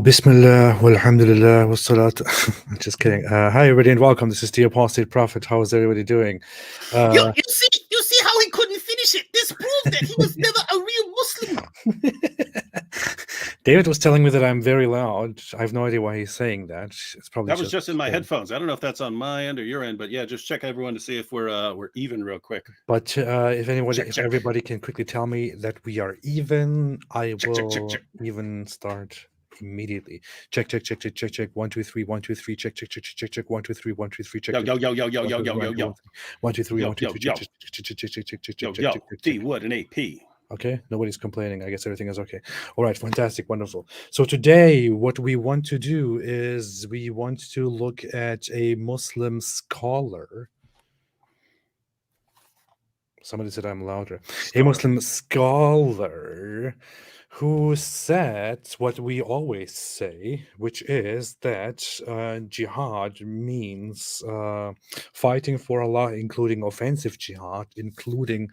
Bismillah, walhamdulillah, wassalat. Just kidding. Hi, everybody, and welcome. This is the Apostate Prophet. How is everybody doing? You see how he couldn't finish it. This proved that he was never a real Muslim. David was telling me that I'm very loud. I have no idea why he's saying that. It's probably that was just in my headphones. I don't know if that's on my end or your end, but yeah, just check everyone to see if we're even real quick. But if everybody can quickly tell me that we are even, I will even start immediately. Check. 1 2 3 1 2 3 check 1 2 3 1 2 3 check. Yo 1 2 3 1 2 3 check. D Wood and AP. Okay, nobody's complaining. I guess everything is okay. All right, fantastic, wonderful. So today what we want to do is we want to look at a Muslim scholar. Somebody said I'm louder. A Muslim scholar who said what we always say, which is that jihad means fighting for Allah, including offensive jihad, including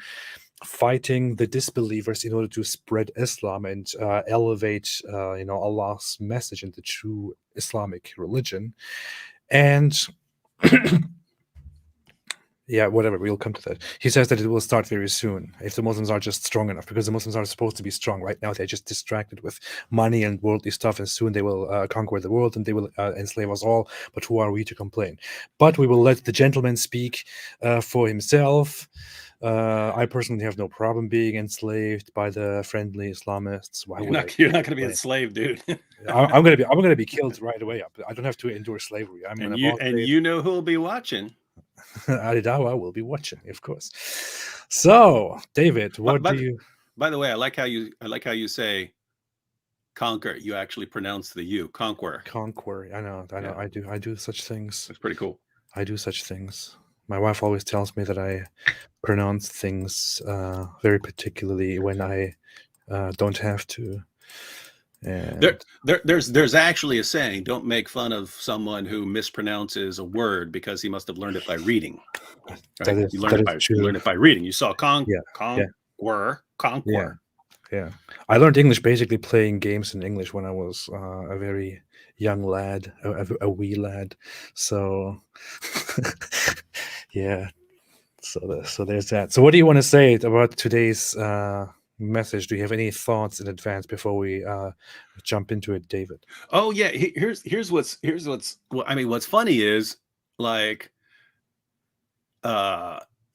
fighting the disbelievers in order to spread Islam and elevate Allah's message in the true Islamic religion. And yeah, whatever, we'll come to that. He says that it will start very soon if the Muslims are just strong enough, because the Muslims are supposed to be strong. Right now they're just distracted with money and worldly stuff, and soon they will conquer the world and they will enslave us all. But who are we to complain? But we will let the gentleman speak for himself. I personally have no problem being enslaved by the friendly Islamists. Why you're not going to be enslaved, dude. I'm going to be killed right away. I don't have to endure slavery. You know who'll be watching. Aridawa will be watching, of course. So, David, By the way, I like how you say conquer. You actually pronounce the U. Conquer. I know. Yeah. I do such things. That's pretty cool. I do such things. My wife always tells me that I pronounce things very particularly when I don't have to. And there's actually a saying: don't make fun of someone who mispronounces a word because he must have learned it by reading. Right? You learned it by reading. You saw conquer. Yeah. I learned English basically playing games in English when I was a very young lad, a wee lad. So yeah. So there's that. So what do you want to say about today's message? Do you have any thoughts in advance before we jump into it, David? Oh yeah, here's what's well, I mean, what's funny is like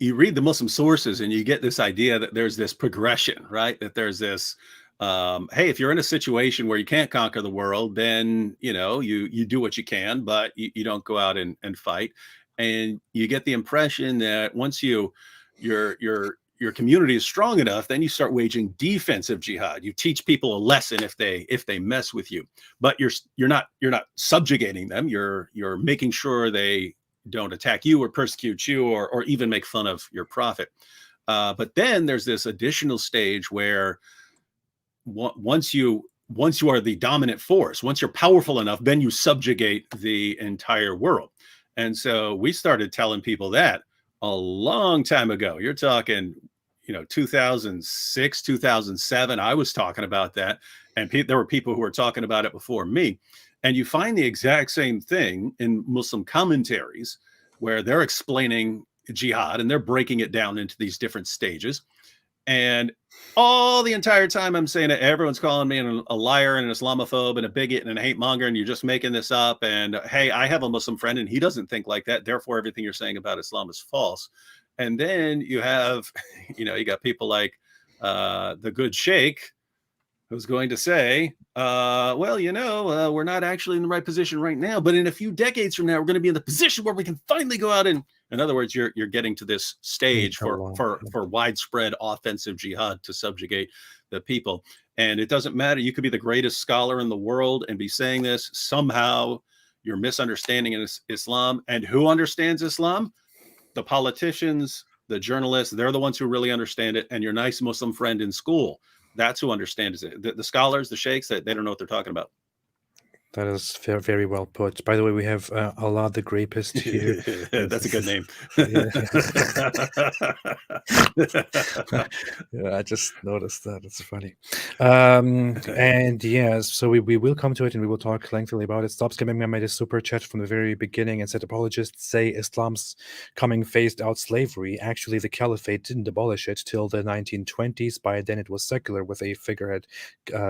you read the Muslim sources and you get this idea that there's this progression, right? That there's this hey, if you're in a situation where you can't conquer the world, then you do what you can, but you don't go out and fight. And you get the impression that once your community is strong enough, then you start waging defensive jihad. You teach people a lesson if they mess with you, but you're not subjugating them. You're making sure they don't attack you or persecute you or even make fun of your prophet. But then there's this additional stage where once you are the dominant force, once you're powerful enough, then you subjugate the entire world. And so we started telling people that a long time ago. You're talking, 2006, 2007. I was talking about that. And there were people who were talking about it before me. And you find the exact same thing in Muslim commentaries where they're explaining jihad and they're breaking it down into these different stages. And all the entire time I'm saying that everyone's calling me a liar and an Islamophobe and a bigot and a hate monger, and you're just making this up. And hey, I have a Muslim friend and he doesn't think like that. Therefore, everything you're saying about Islam is false. And then you have, you got people like the good sheikh who's going to say, we're not actually in the right position right now, but in a few decades from now, we're going to be in the position where we can finally go out and, in other words, you're getting to this stage for widespread offensive jihad to subjugate the people. And it doesn't matter. You could be the greatest scholar in the world and be saying this. Somehow you're misunderstanding Islam. And who understands Islam? The politicians, the journalists, they're the ones who really understand it. And your nice Muslim friend in school, that's who understands it. The scholars, the sheikhs, they don't know what they're talking about. That is very, very well put. By the way, we have Allah the Grapist here. That's a good name. Yeah. Yeah, I just noticed that. It's funny. And yes, so we will come to it and we will talk lengthily about it. Stop Scamming Me made a super chat from the very beginning and said apologists say Islam's coming phased out slavery. Actually, the caliphate didn't abolish it till the 1920s. By then it was secular with a figurehead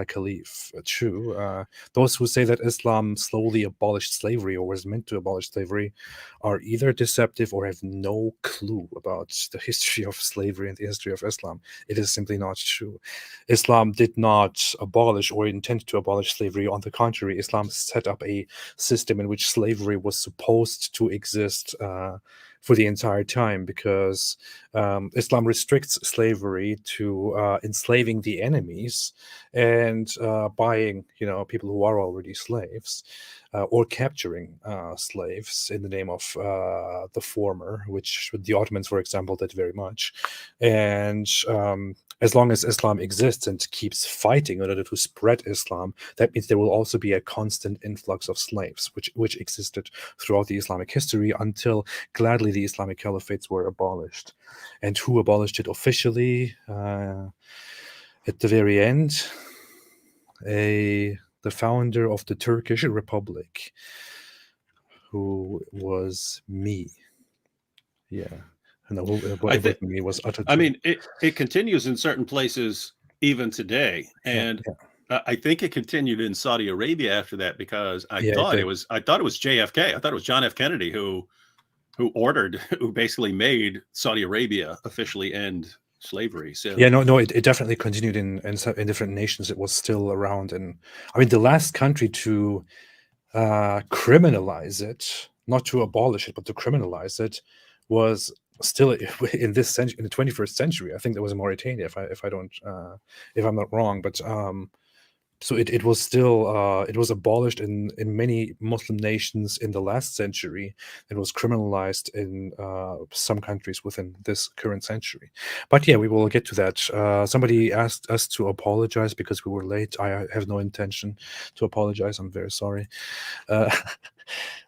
caliph. True. Those who say that Islam slowly abolished slavery or was meant to abolish slavery are either deceptive or have no clue about the history of slavery and the history of Islam. It is simply not true. Islam did not abolish or intend to abolish slavery. On the contrary, Islam set up a system in which slavery was supposed to exist for the entire time, because Islam restricts slavery to enslaving the enemies and buying, people who are already slaves, or capturing slaves in the name of the former, which the Ottomans, for example, did very much. And as long as Islam exists and keeps fighting in order to spread Islam, that means there will also be a constant influx of slaves, which existed throughout the Islamic history until gladly the Islamic caliphates were abolished. And who abolished it officially at the very end? The founder of the Turkish Republic, who was me. Yeah. And me was Atatürk. I mean, it continues in certain places even today, and I think it continued in Saudi Arabia after that, because I thought it was JFK. I thought it was John F. Kennedy who basically made Saudi Arabia officially end slavery. So it definitely continued in different nations. It was still around, and I mean the last country to criminalize it, not to abolish it, but to criminalize it, was still in this century, in the 21st century. I think that was Mauritania, if I'm not wrong. But so it was still it was abolished in many Muslim nations in the last century. It was criminalized in some countries within this current century. But yeah, we will get to that. Somebody asked us to apologize because we were late. I have no intention to apologize. I'm very sorry.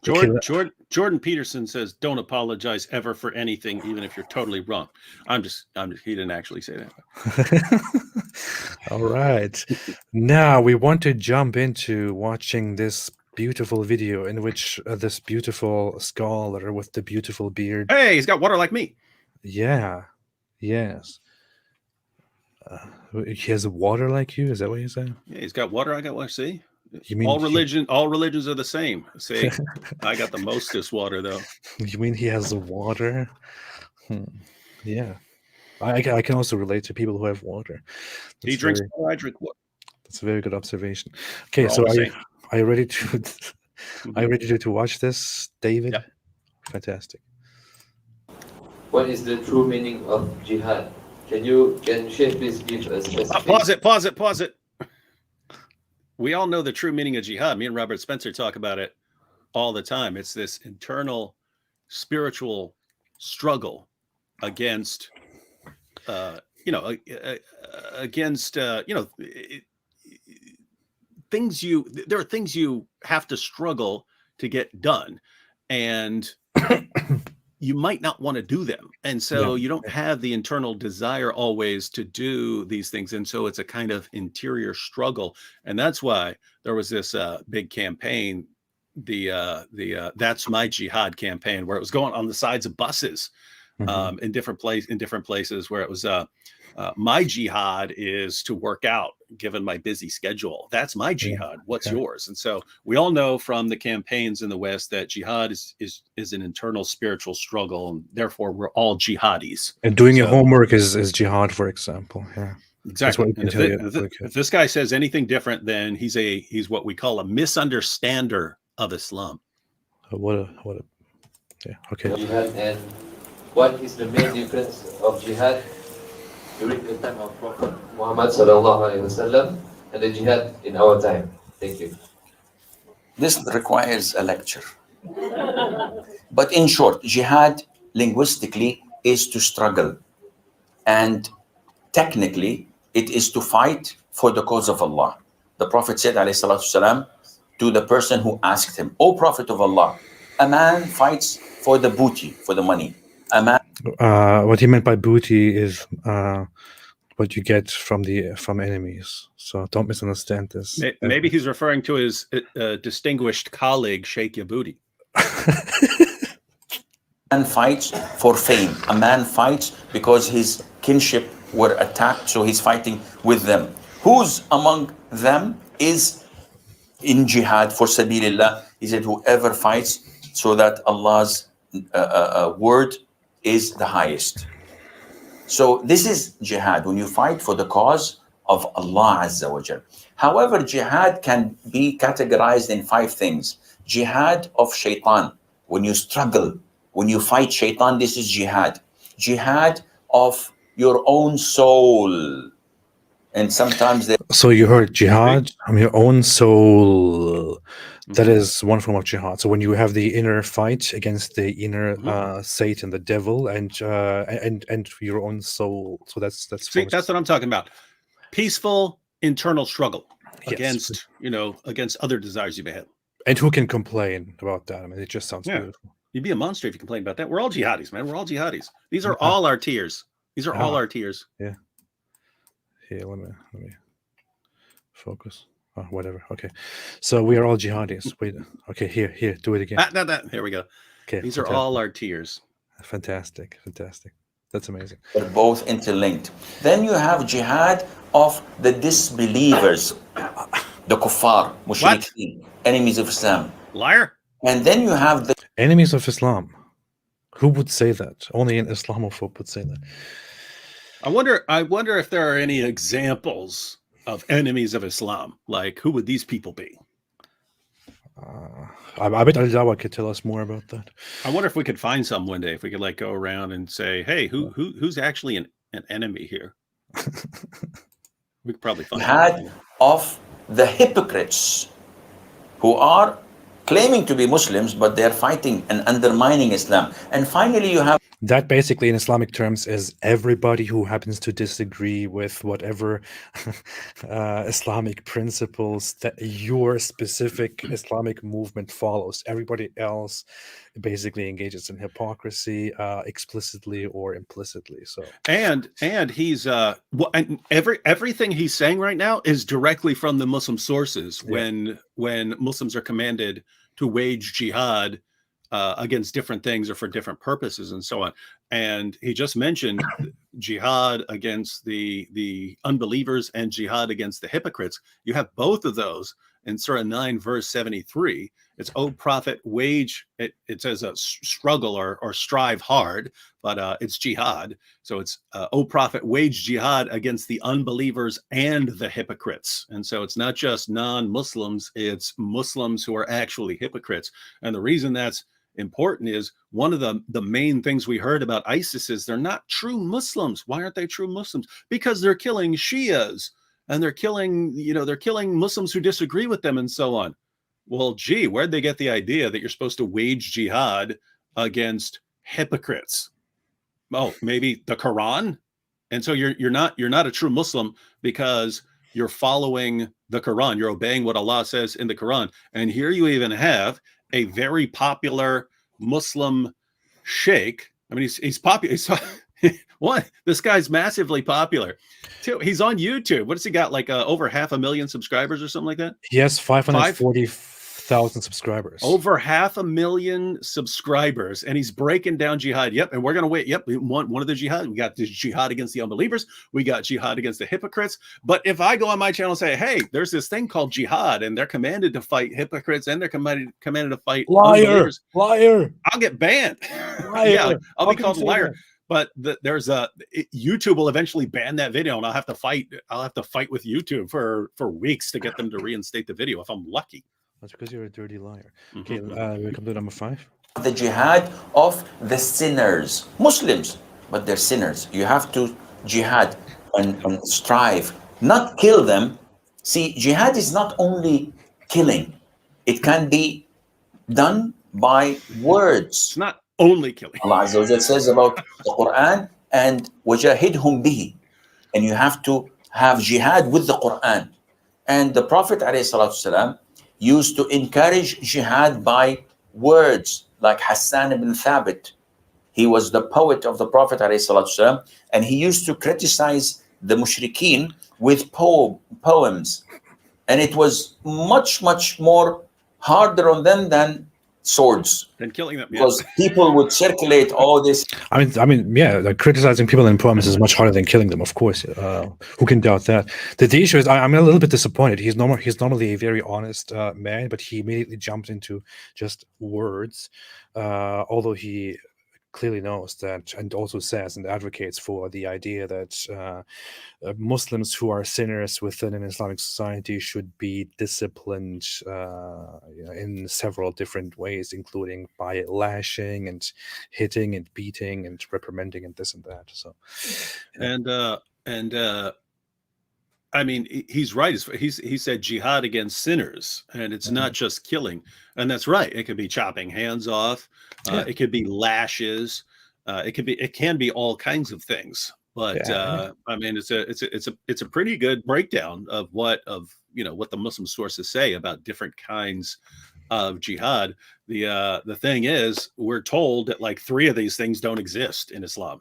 Jordan Peterson says, "Don't apologize ever for anything, even if you're totally wrong." I'm just. He didn't actually say that. All right. Now we want to jump into watching this beautiful video in which this beautiful scholar with the beautiful beard. Hey, he's got water like me. Yeah. Yes. He has water like you? Is that what you said? Yeah, he's got water. I got water. See. You mean all religions are the same. See, I got the mostest water though. You mean he has the water? Yeah, I can also relate to people who have water. He drinks water, I drink water. That's a very good observation. Okay, so are you ready to are you ready to watch this, David? Yep. Fantastic. What is the true meaning of jihad? Can Sheikh please give a specific... Pause it. We all know the true meaning of jihad. Me and Robert Spencer talk about it all the time. It's this internal spiritual struggle against, things there are things you have to struggle to get done, and you might not want to do them. And so you don't have the internal desire always to do these things. And so it's a kind of interior struggle. And that's why there was this big campaign, the That's My Jihad campaign, where it was going on the sides of buses in different places, where it was my jihad is to work out given my busy schedule. That's my jihad. What's yours? And so we all know from the campaigns in the West that jihad is an internal spiritual struggle, and therefore we're all jihadis. And doing your homework is jihad, for example. Yeah, exactly. And if this guy says anything different, then he's what we call a misunderstander of Islam. Jihad, and what is the main difference of jihad during the time of Prophet Muhammad ﷺ and the jihad in our time? Thank you. This requires a lecture. But in short, jihad linguistically is to struggle, and technically it is to fight for the cause of Allah. The Prophet said, alayhi salatu wasalam, to the person who asked him, "O Prophet of Allah, a man fights for the booty, for the money. A man." What he meant by booty is what you get from enemies. So don't misunderstand this. Maybe he's referring to his distinguished colleague, Sheikh Yabudi. Man fights for fame. A man fights because his kinship were attacked, so he's fighting with them. Who's among them is in jihad for sabilillah? He said, whoever fights so that Allah's word is the highest. So this is jihad, when you fight for the cause of Allah Azza wa Jal. However, jihad can be categorized in 5 things. Jihad of shaitan, when you struggle, when you fight shaitan, this is jihad. Jihad of your own soul. And sometimes they... So you heard jihad from your own soul. That is one form of jihad. So when you have the inner fight against the inner Satan, the devil, and your own soul. So that's See, that's what I'm talking about. Peaceful internal struggle Yes. against other desires you may have. And who can complain about that? I mean, it just sounds beautiful. You'd be a monster if you complained about that. We're all jihadis, man. We're all jihadis. These are all our tears. These are all our tears. Yeah. Here, let me focus. Oh, whatever. Okay. So we are all jihadis. Wait. Okay. Here. Do it again. Here we go. Okay. These are all our tears. Fantastic. That's amazing. They're both interlinked. Then you have jihad of the disbelievers, the kuffar, mushrikeen, enemies of Islam. Liar. And then you have the Enemies of Islam. Who would say that? Only an Islamophobe would say that. I wonder if there are any examples of enemies of Islam. Like, who would these people be? I bet Al-Jawa could tell us more about that. I wonder if we could find some one day. If we could go around and say, "Hey, who's actually an enemy here?" We could probably find jihad of the hypocrites, who are claiming to be Muslims, but they're fighting and undermining Islam. And finally, you have that basically in Islamic terms is everybody who happens to disagree with whatever Islamic principles that your specific Islamic movement follows. Everybody else basically engages in hypocrisy, explicitly or implicitly. So and he's and everything he's saying right now is directly from the Muslim sources. When Muslims are commanded to wage jihad against different things or for different purposes and so on. And he just mentioned jihad against the unbelievers and jihad against the hypocrites. You have both of those in Surah 9, verse 73. It's, "O Prophet, wage," it says a struggle or strive hard, but it's jihad. So it's, "O Prophet, wage jihad against the unbelievers and the hypocrites." And so it's not just non-Muslims, it's Muslims who are actually hypocrites. And the reason that's important is one of the main things we heard about ISIS is they're not true Muslims. Why aren't they true Muslims? Because they're killing Shias and they're killing Muslims who disagree with them and so on. Well, gee, where'd they get the idea that you're supposed to wage jihad against hypocrites? Oh, maybe the Quran. And so you're not a true Muslim because you're following the Quran. You're obeying what Allah says in the Quran. And here you even have a very popular Muslim sheikh. I mean, he's popular. What? This guy's massively popular. He's on YouTube. What does he got? Over 500,000 subscribers or something like that? He has 540,000 subscribers. Over 500,000 subscribers, and he's breaking down jihad. Yep, and we're gonna wait. Yep, we want one of the jihad. We got the jihad against the unbelievers. We got jihad against the hypocrites. But if I go on my channel and say, "Hey, there's this thing called jihad, and they're commanded to fight hypocrites, and they're commanded to fight unbelievers," liar, I'll get banned. Yeah, I'll be called a liar. But YouTube will eventually ban that video, and I'll have to fight with YouTube for weeks to get them to reinstate the video if I'm lucky. That's because you're a dirty liar. Okay, we come to number 5. the jihad of the sinners, Muslims, but they're sinners. You have to jihad and strive, not kill them. See, jihad is not only killing. It can be done by words. It's not only killing. Allah Azza wa Jal says about the Quran, and wajahidhum bihi, and you have to have jihad with the Quran. And the Prophet ﷺ, used to encourage jihad by words, like Hassan ibn Thabit. He was the poet of the Prophet ﷺ, and he used to criticize the mushrikeen with poems. And it was much, much more harder on them than swords. And killing them, because people would circulate all this. I mean, yeah, like criticizing people in poems is much harder than killing them, of course. Who can doubt that? The issue is, I'm a little bit disappointed. He's normally a very honest man, but he immediately jumped into just words, although he clearly knows that, and also says and advocates for the idea that Muslims who are sinners within an Islamic society should be disciplined in several different ways, including by lashing and hitting and beating and reprimanding and this and that. So, I mean, he's right. He said jihad against sinners, and it's not just killing. And that's right. It could be chopping hands off. It could be lashes. It can be all kinds of things. But I mean, it's a pretty good breakdown of what the Muslim sources say about different kinds of jihad. The thing is, we're told that like 3 of these things don't exist in Islam.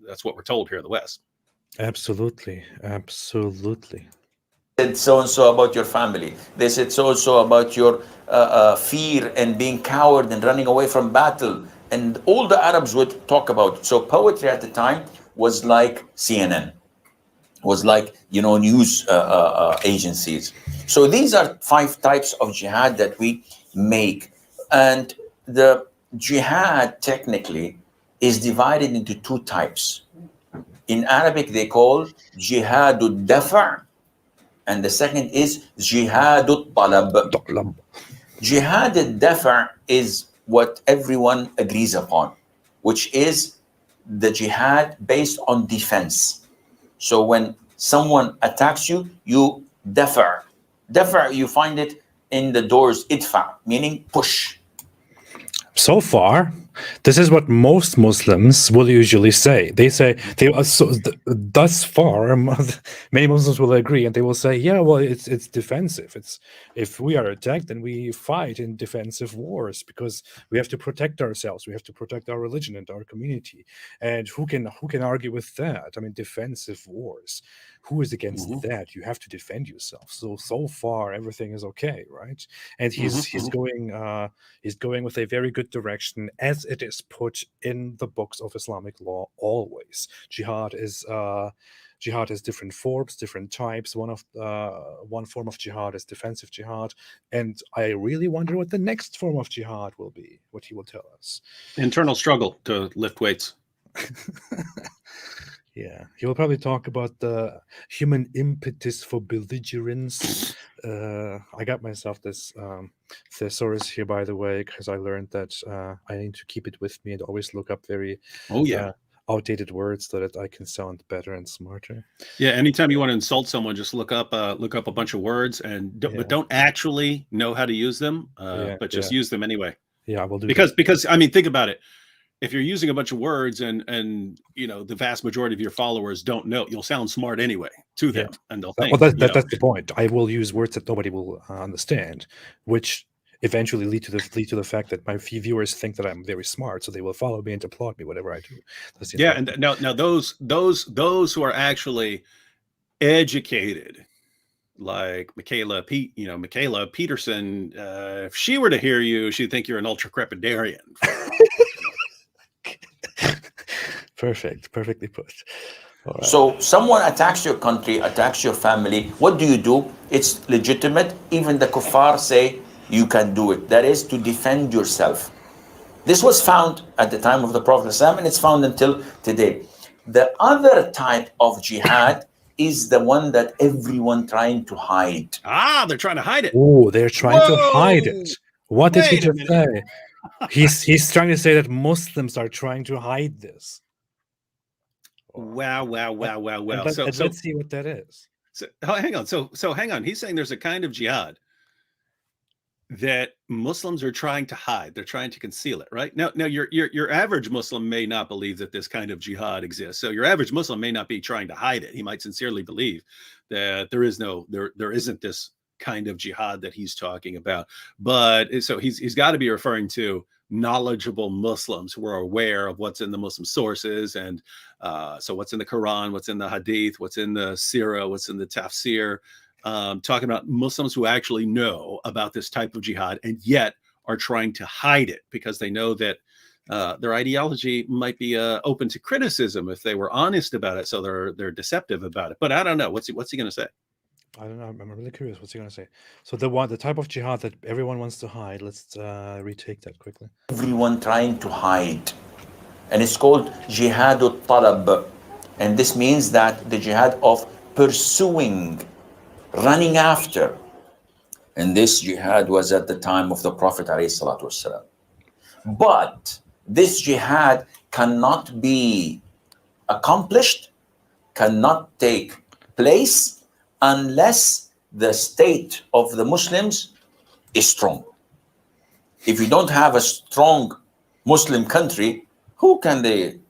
That's what we're told here in the West. Absolutely. Said so and so about your family. They said so and so about your fear and being coward and running away from battle. And all the Arabs would talk about it. So poetry at the time was like CNN, was like news agencies. So these are 5 types of jihad that we make, and the jihad technically is divided into 2 types. In Arabic, they call jihadud dafa', and the second is jihadut talab. Jihadud dafa' is what everyone agrees upon, which is the jihad based on defense. So when someone attacks you, you dafa'. Dafa', you find it in the doors, idfa', meaning push. So far, this is what most Muslims will usually say. They say thus far, many Muslims will agree, and they will say, "Yeah, well, it's defensive. It's if we are attacked, then we fight in defensive wars because we have to protect ourselves. We have to protect our religion and our community." And who can argue with that? I mean, defensive wars. Who is against that? You have to defend yourself. So far, everything is okay, right? And he's going with a very good direction, as it is put in the books of Islamic law. Always, jihad is different forms, different types. One form of jihad is defensive jihad, and I really wonder what the next form of jihad will be. What he will tell us. Internal struggle to lift weights. Yeah, he will probably talk about the human impetus for belligerence. I got myself this thesaurus here, by the way, because I learned that I need to keep it with me and always look up very outdated words so that I can sound better and smarter. Yeah, anytime you want to insult someone, just look up a bunch of words but don't actually know how to use them, but just use them anyway. Yeah, I will do because I mean, think about it. If you're using a bunch of words and the vast majority of your followers don't know, you'll sound smart anyway to them, and they'll think. Well, that's the point. I will use words that nobody will understand, which eventually lead to the fact that my viewers think that I'm very smart, so they will follow me and applaud me whatever I do. And now those who are actually educated, like Michaela Peterson, if she were to hear you, she'd think you're an ultra crepidarian. Perfectly put. All right. So someone attacks your country, attacks your family. What do? It's legitimate. Even the kuffar say you can do it. That is to defend yourself. This was found at the time of the Prophet ﷺ, and it's found until today. The other type of jihad is the one that everyone trying to hide. They're trying to hide it. Oh, they're trying to hide it. What did he just say? He's trying to say that Muslims are trying to hide this. Wow. So let's see what that is. So hang on. So hang on. He's saying there's a kind of jihad that Muslims are trying to hide. They're trying to conceal it, right? Now your average Muslim may not believe that this kind of jihad exists. So your average Muslim may not be trying to hide it. He might sincerely believe that there isn't this kind of jihad that he's talking about. But so he's got to be referring to knowledgeable Muslims who are aware of what's in the Muslim sources, and so what's in the Quran, what's in the Hadith, what's in the Sirah, what's in the Tafsir, talking about Muslims who actually know about this type of jihad and yet are trying to hide it because they know that their ideology might be open to criticism if they were honest about it, so they're deceptive about it. But I don't know, what's he going to say? I don't know. I'm really curious. What's he going to say? So the type of jihad that everyone wants to hide. Let's retake that quickly. Everyone trying to hide, and it's called jihad al-talab, and this means that the jihad of pursuing, running after, and this jihad was at the time of the Prophet ﷺ. But this jihad cannot be accomplished, cannot take place unless the state of the Muslims is strong. If you don't have a strong Muslim country, who can they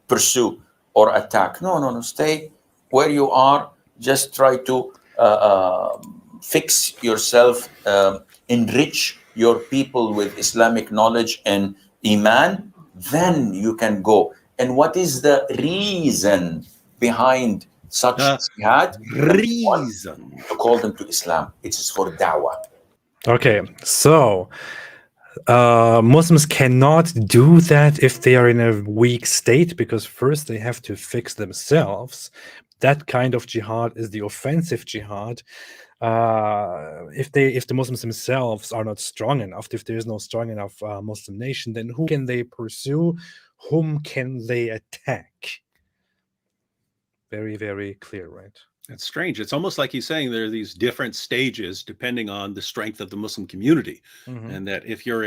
pursue or attack? No. Stay where you are. Just try to fix yourself, enrich your people with Islamic knowledge and Iman, then you can go. And what is the reason behind such jihad? Reason To call them to Islam. It's for da'wah. Okay, so Muslims cannot do that if they are in a weak state, because first they have to fix themselves. That kind of jihad is the offensive jihad. If the Muslims themselves are not strong enough, if there is no strong enough Muslim nation, then who can they pursue? Whom can they attack? Very, very clear, right? That's strange. It's almost like he's saying there are these different stages depending on the strength of the Muslim community, and that if you're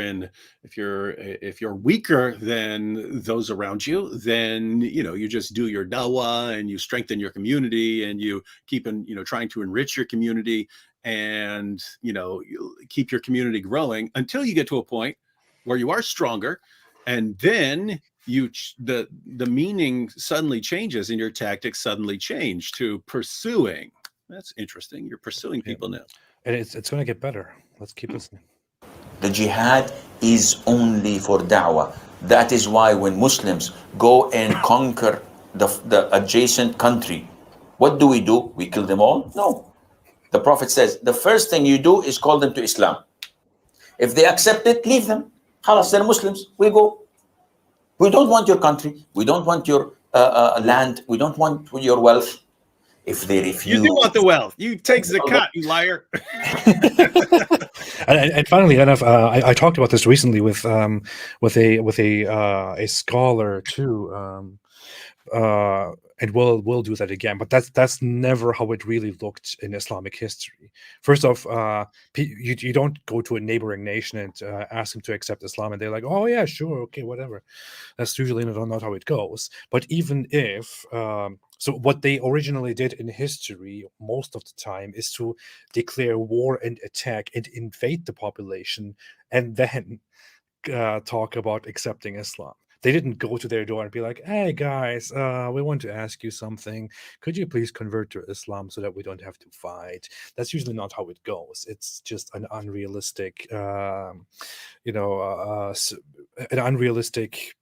weaker than those around you, then you just do your dawah and you strengthen your community and you keep trying to enrich your community and you keep your community growing until you get to a point where you are stronger, and then the meaning suddenly changes and your tactics suddenly change to pursuing. That's interesting. You're pursuing people now, and it's going to get better. Let's keep listening. The jihad is only for da'wah. That is why when Muslims go and conquer the adjacent country, what do? We kill them all? No. The Prophet says the first thing you do is call them to Islam. If they accept it, leave them. Khalas, they're Muslims. We go. We don't want your country. We don't want your land. We don't want your wealth. If they refuse, you do want the wealth. You take zakat, you liar. and funnily enough, I talked about this recently with a scholar too. And we'll do that again, but that's never how it really looked in Islamic history. First off, you don't go to a neighboring nation and ask them to accept Islam, and they're like, oh yeah, sure, okay, whatever. That's usually not how it goes. But even if so, what they originally did in history most of the time is to declare war and attack and invade the population, and then talk about accepting Islam. They didn't go to their door and be like, hey guys, we want to ask you something. Could you please convert to Islam so that we don't have to fight? That's usually not how it goes. It's just an unrealistic, an unrealistic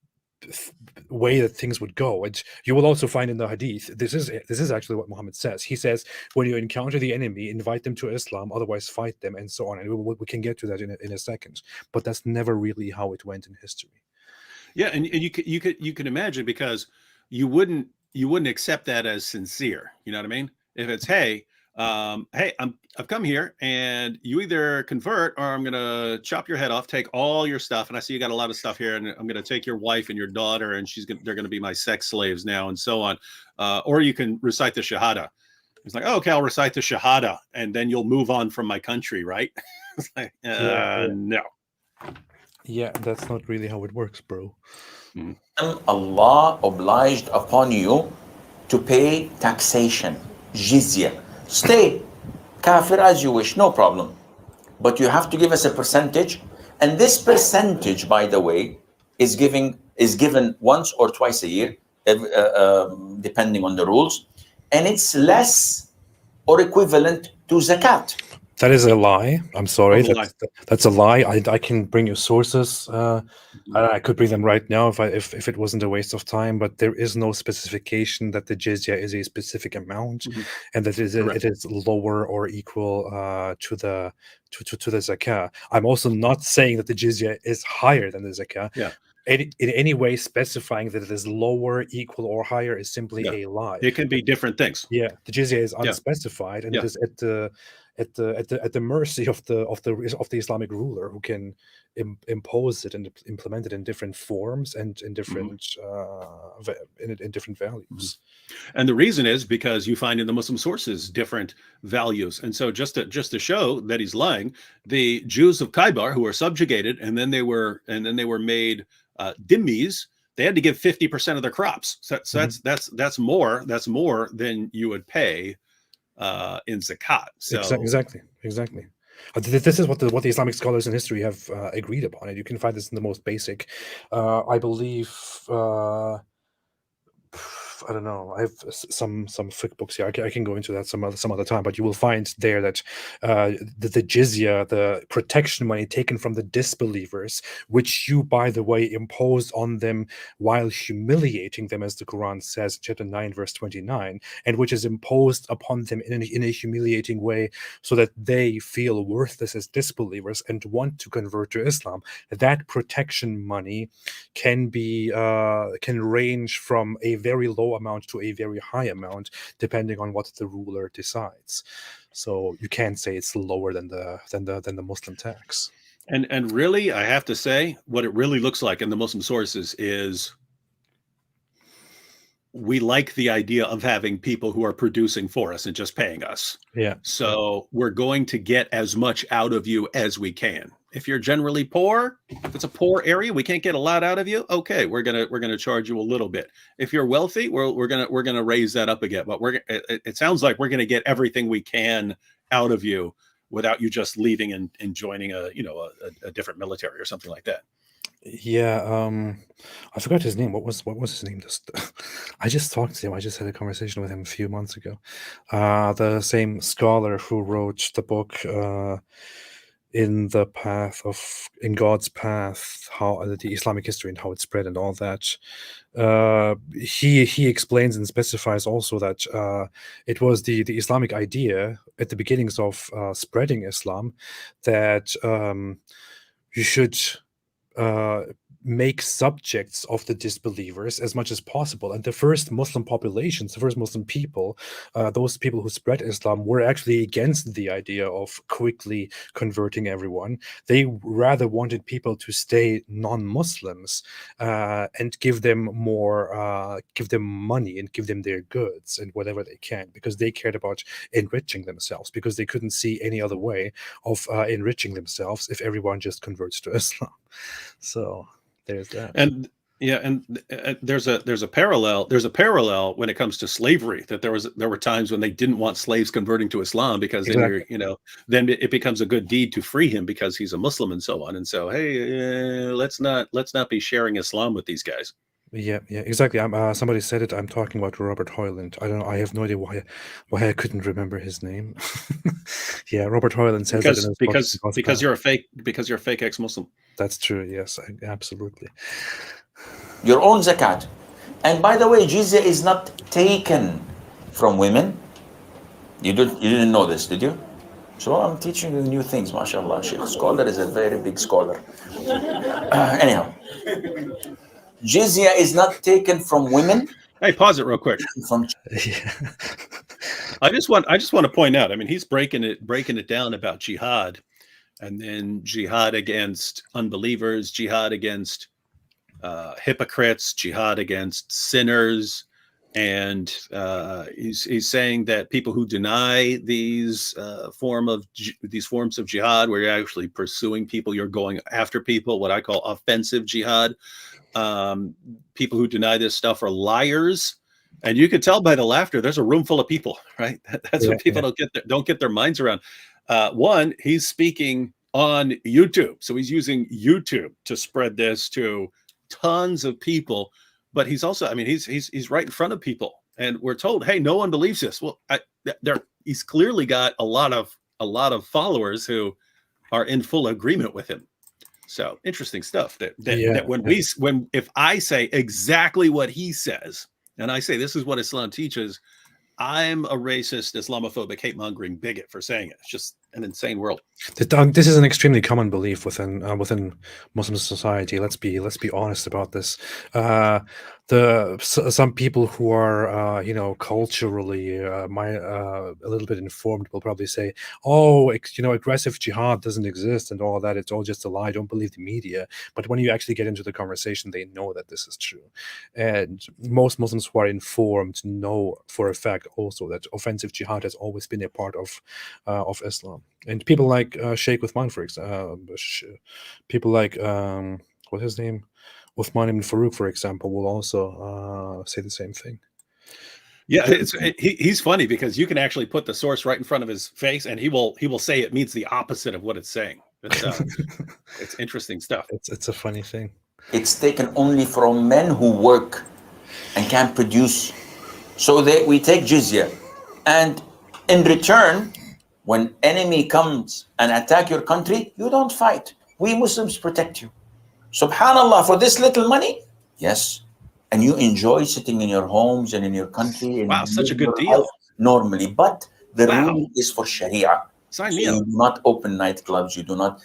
way that things would go. And you will also find in the Hadith, this is actually what Muhammad says. He says, when you encounter the enemy, invite them to Islam, otherwise fight them, and so on. And we can get to that in a second. But that's never really how it went in history. Yeah, and you could imagine, because you wouldn't accept that as sincere. You know what I mean? If it's hey, I've come here and you either convert or I'm gonna chop your head off, take all your stuff, and I see you got a lot of stuff here, and I'm gonna take your wife and your daughter, and they're gonna be my sex slaves now, and so on. Or you can recite the Shahada. It's like, oh, okay, I'll recite the Shahada, and then you'll move on from my country, right? It's like, no. Yeah, that's not really how it works, bro. Allah obliged upon you to pay taxation, jizya. Stay kafir as you wish, no problem. But you have to give us a percentage. And this percentage, by the way, is given once or twice a year, depending on the rules. And it's less or equivalent to zakat. That is a lie. I'm sorry. Oh, the lie. That's a lie. I can bring you sources. I could bring them right now if it wasn't a waste of time. But there is no specification that the jizya is a specific amount, and that it is lower or equal to the zakah. I'm also not saying that the jizya is higher than the zakah. Yeah. In any way specifying that it is lower, equal, or higher is simply a lie. It can be different things. Yeah, the jizya is unspecified, and it is at the mercy of the Islamic ruler, who can impose it and implement it in different forms and in different in different values. And the reason is because you find in the Muslim sources different values. And so just to show that he's lying, the Jews of Khaybar, who were subjugated and then they were made dhimmis, they had to give 50% of their crops. So that's more than you would pay in zakat. So exactly. This is what the Islamic scholars in history have agreed upon, and you can find this in the most basic. I believe. I don't know. I have some fiqh books here. I can go into that some other time. But you will find there that the jizya, the protection money taken from the disbelievers, which you, by the way, imposed on them while humiliating them, as the Quran says, chapter 9, verse 29, and which is imposed upon them in a humiliating way, so that they feel worthless as disbelievers and want to convert to Islam. That protection money can range from a very low amount to a very high amount, depending on what the ruler decides. So you can't say it's lower than the Muslim tax. And really, I have to say, what it really looks like in the Muslim sources is we like the idea of having people who are producing for us and just paying us. Yeah. So we're going to get as much out of you as we can. If you're generally poor, if it's a poor area, we can't get a lot out of you. Okay, we're gonna charge you a little bit. If you're wealthy, we're gonna raise that up again. But it sounds like we're gonna get everything we can out of you without you just leaving and joining a different military or something like that. Yeah, I forgot his name. What was his name? I just talked to him. I just had a conversation with him a few months ago. The same scholar who wrote the book in God's path, how the Islamic history and how it spread and all that. He explains and specifies also that it was the Islamic idea at the beginnings of spreading Islam that you should make subjects of the disbelievers as much as possible. And the first Muslim populations, the first Muslim people, those people who spread Islam, were actually against the idea of quickly converting everyone. They rather wanted people to stay non-Muslims and give them money and give them their goods and whatever they can, because they cared about enriching themselves, because they couldn't see any other way of enriching themselves if everyone just converts to Islam. So there's that. And there's a parallel when it comes to slavery, that there were times when they didn't want slaves converting to Islam, because then it becomes a good deed to free him because he's a Muslim and so on. And so, hey, let's not be sharing Islam with these guys. Yeah, exactly. Somebody said it. I'm talking about Robert Hoyland. I don't know. I have no idea why I couldn't remember his name. Yeah, Robert Hoyland says because you're a fake ex-Muslim. That's true. Yes, absolutely. Your own zakat. And by the way, jizya is not taken from women. You didn't know this, did you? So I'm teaching you new things, mashallah. Sheikh Scholar is a very big scholar. Anyhow. Jizya is not taken from women. Hey, pause it real quick. I just want to point out, I mean, he's breaking it down about jihad, and then jihad against unbelievers, jihad against hypocrites, jihad against sinners, and he's saying that people who deny these forms of jihad, where you're actually pursuing people, you're going after people, what I call offensive jihad. People who deny this stuff are liars, and you can tell by the laughter. There's a room full of people, right? That's what people don't get their minds around. One, he's speaking on YouTube, so he's using YouTube to spread this to tons of people. But he's also, I mean, he's right in front of people, and we're told, hey, no one believes this. Well, he's clearly got a lot of a lot of followers who are in full agreement with him. So interesting stuff. That when if I say exactly what he says, and I say this is what Islam teaches, I'm a racist, Islamophobic, hate-mongering bigot for saying it. It's just an insane world. This is an extremely common belief within Muslim society. Let's be honest about this. Some people who are culturally a little bit informed will probably say, "Oh, aggressive jihad doesn't exist and all that. It's all just a lie. Don't believe the media." But when you actually get into the conversation, they know that this is true. And most Muslims who are informed know for a fact also that offensive jihad has always been a part of Islam. And people like Sheikh Uthman, for example, people like what's his name, Uthman ibn Farouk, for example, will also say the same thing. Yeah, he's funny because you can actually put the source right in front of his face, and he will say it means the opposite of what it's saying. It's interesting stuff. It's a funny thing. It's taken only from men who work and can produce. So we take jizya, and in return, when enemy comes and attack your country, you don't fight. We Muslims protect you. Subhanallah, for this little money, yes. And you enjoy sitting in your homes and in your country. And wow, such a good deal. Normally, but the rule is for sharia. Sign me up. You do not open nightclubs. You do not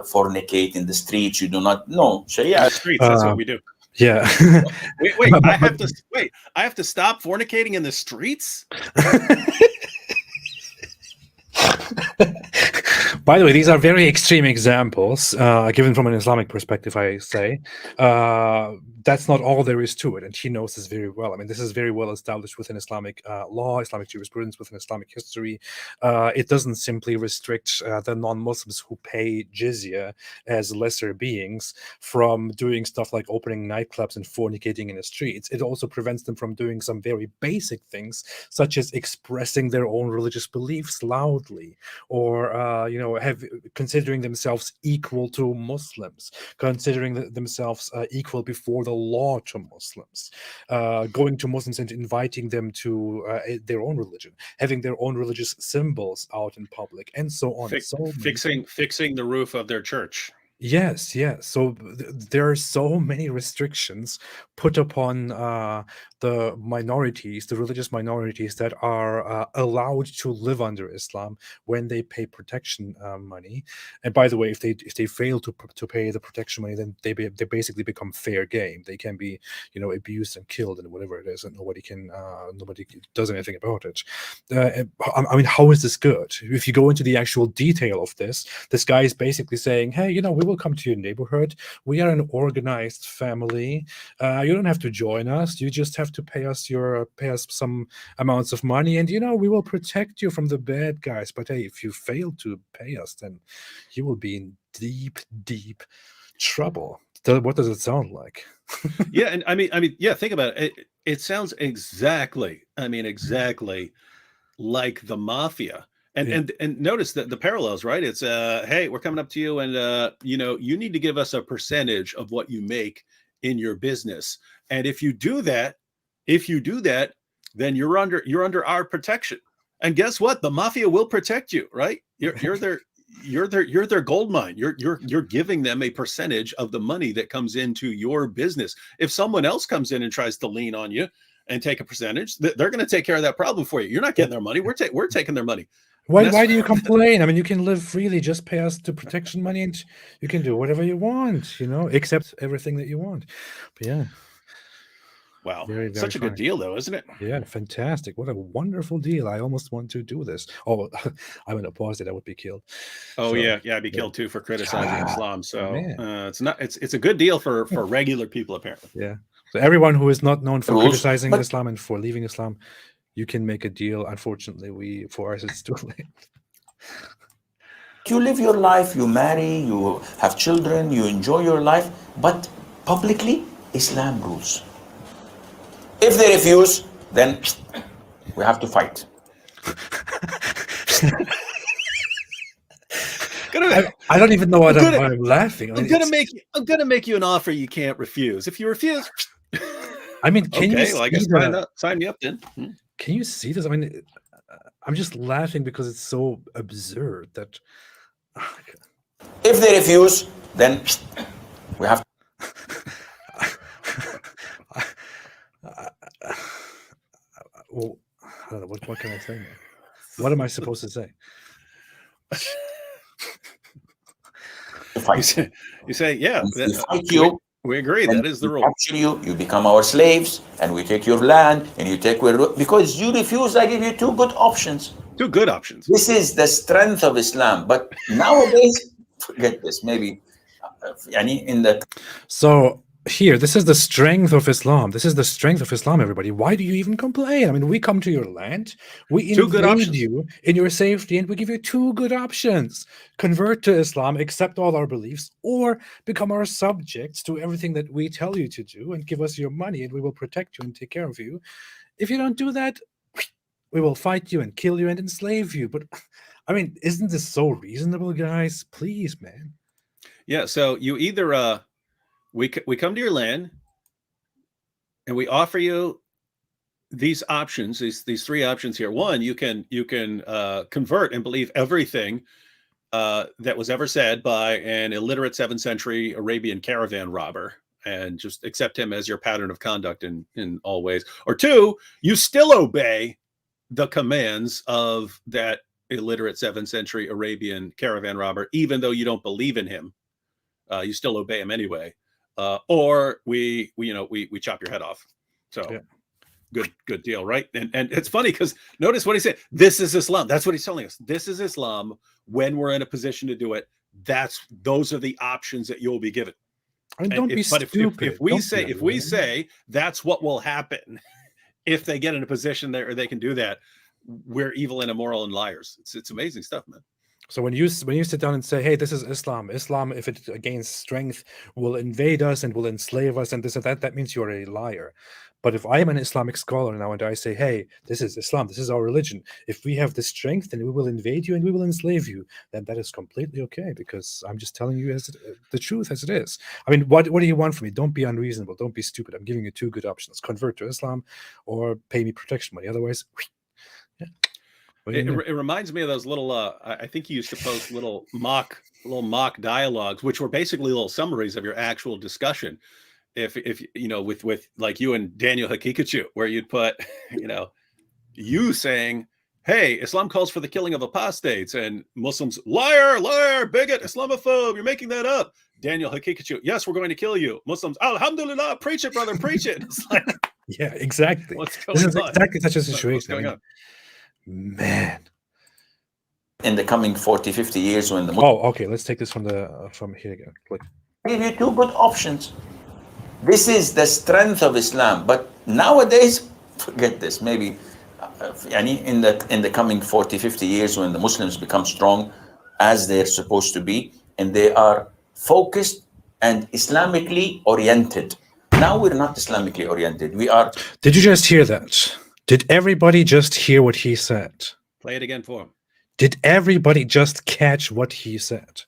fornicate in the streets. You do not. No, sharia. In the streets, that's what we do. Yeah. wait. I have to stop fornicating in the streets. By the way, these are very extreme examples, given from an Islamic perspective, I say. That's not all there is to it, and he knows this very well. I mean, this is very well established within Islamic law, Islamic jurisprudence, within Islamic history. It doesn't simply restrict the non-Muslims who pay jizya as lesser beings from doing stuff like opening nightclubs and fornicating in the streets. It also prevents them from doing some very basic things, such as expressing their own religious beliefs loudly, or considering themselves equal to Muslims, considering themselves equal before the law to Muslims, going to Muslims and inviting them to their own religion, having their own religious symbols out in public, and so on. Fixing the roof of their church. Yes. So there are so many restrictions put upon the minorities, the religious minorities that are allowed to live under Islam when they pay protection money. And by the way, if they fail to pay the protection money, then they basically become fair game. They can be abused and killed and whatever it is, and nobody does anything about it. I mean, how is this good? If you go into the actual detail of this guy is basically saying, hey, we will come to your neighborhood. We are an organized family. You don't have to join us. You just have to pay us some amounts of money, and we will protect you from the bad guys. But hey, if you fail to pay us, then you will be in deep trouble. What does it sound like? Yeah, and I mean, think about it. It sounds exactly like the mafia. And notice that the parallels, right? It's hey, we're coming up to you, and you need to give us a percentage of what you make in your business. And if you do that, then you're under our protection. And guess what? The mafia will protect you, right? You're their gold mine. You're giving them a percentage of the money that comes into your business. If someone else comes in and tries to lean on you and take a percentage, they're going to take care of that problem for you. You're not getting their money. We're taking their money. Why do you complain? I mean, you can live freely. Just pay us the protection money, and you can do whatever you want, accept everything that you want. But yeah. Wow. Very, very such a good deal, though, isn't it? Yeah, fantastic. What a wonderful deal. I almost want to do this. Oh, I'm an apostate. I would be killed. Oh, so, yeah, I'd be killed too for criticizing Islam. So it's a good deal for regular people, apparently. Yeah. So everyone who is not known for criticizing Islam and for leaving Islam, you can make a deal. Unfortunately, for us, it's too late. You live your life, you marry, you have children, you enjoy your life, but publicly, Islam rules. If they refuse, then we have to fight. I don't even know why I'm laughing. I'm gonna make you an offer you can't refuse. If you refuse, I mean, can you I guess sign me up then. Can you see this? I mean, I'm just laughing because it's so absurd that. If they refuse, then we have Well, I don't know. What can I say, man? What am I supposed to say? to fight. You say, yeah, If we fight you, we agree. then That is the we rule. capture you, you become our slaves, and we take your land, and you take because you refuse. I give you two good options. Two good options. This is the strength of Islam. But nowadays, forget this. Maybe in the So here, this is the strength of Islam. This is the strength of Islam, everybody. Why do you even complain? I mean, we come to your land, we Two good invade options. you in your safety, and we give you two good options. Convert to Islam, accept all our beliefs, or become our subjects to everything that we tell you to do, and give us your money, and we will protect you and take care of you. If you don't do that, we will fight you and kill you and enslave you. But, I mean, isn't this so reasonable, guys? Please, man. Yeah, so you either we come to your land and we offer you these options, these three options here. One, you can convert and believe everything that was ever said by an illiterate 7th century Arabian caravan robber and just accept him as your pattern of conduct in all ways. Or two, you still obey the commands of that illiterate 7th century Arabian caravan robber, even though you don't believe in him. You still obey him anyway. Or we chop your head off. So yeah. Good deal, right? And it's funny because notice what he said. This is Islam. That's what he's telling us. This is Islam. When we're in a position to do it, those are the options that you'll be given. I mean, don't be stupid. If we say that's what will happen if they get in a position there or they can do that, we're evil and immoral and liars. It's amazing stuff, man. So when you sit down and say, hey, this is Islam, if it gains strength, will invade us and will enslave us and this and that means you're a liar. But if I am an Islamic scholar now and I say, hey, this is Islam, this is our religion, if we have the strength, then we will invade you and we will enslave you, then that is completely okay, because I'm just telling you the truth as it is. I mean, what do you want from me? Don't be unreasonable. Don't be stupid. I'm giving you two good options. Convert to Islam or pay me protection money. Otherwise, yeah. It reminds me of those little I think you used to post little mock dialogues, which were basically little summaries of your actual discussion. If with like you and Daniel Hakikachu, where you'd put you saying, hey, Islam calls for the killing of apostates, and Muslims, liar, bigot, Islamophobe, you're making that up. Daniel Hakikachu, yes, we're going to kill you. Muslims, alhamdulillah, preach it, brother, preach it. It's like, yeah, exactly. What's going this is on? exactly such a situation. What's going on? Man, in the coming 40-50 years when the okay, let's take this from here again. I give you two good options. This is the strength of Islam. But nowadays, forget this. Maybe in the coming 40-50 years when the Muslims become strong as they're supposed to be, and they are focused and Islamically oriented. Now we're not Islamically oriented. We are. Did you just hear that? Did everybody just hear what he said? Play it again for him. Did everybody just catch what he said?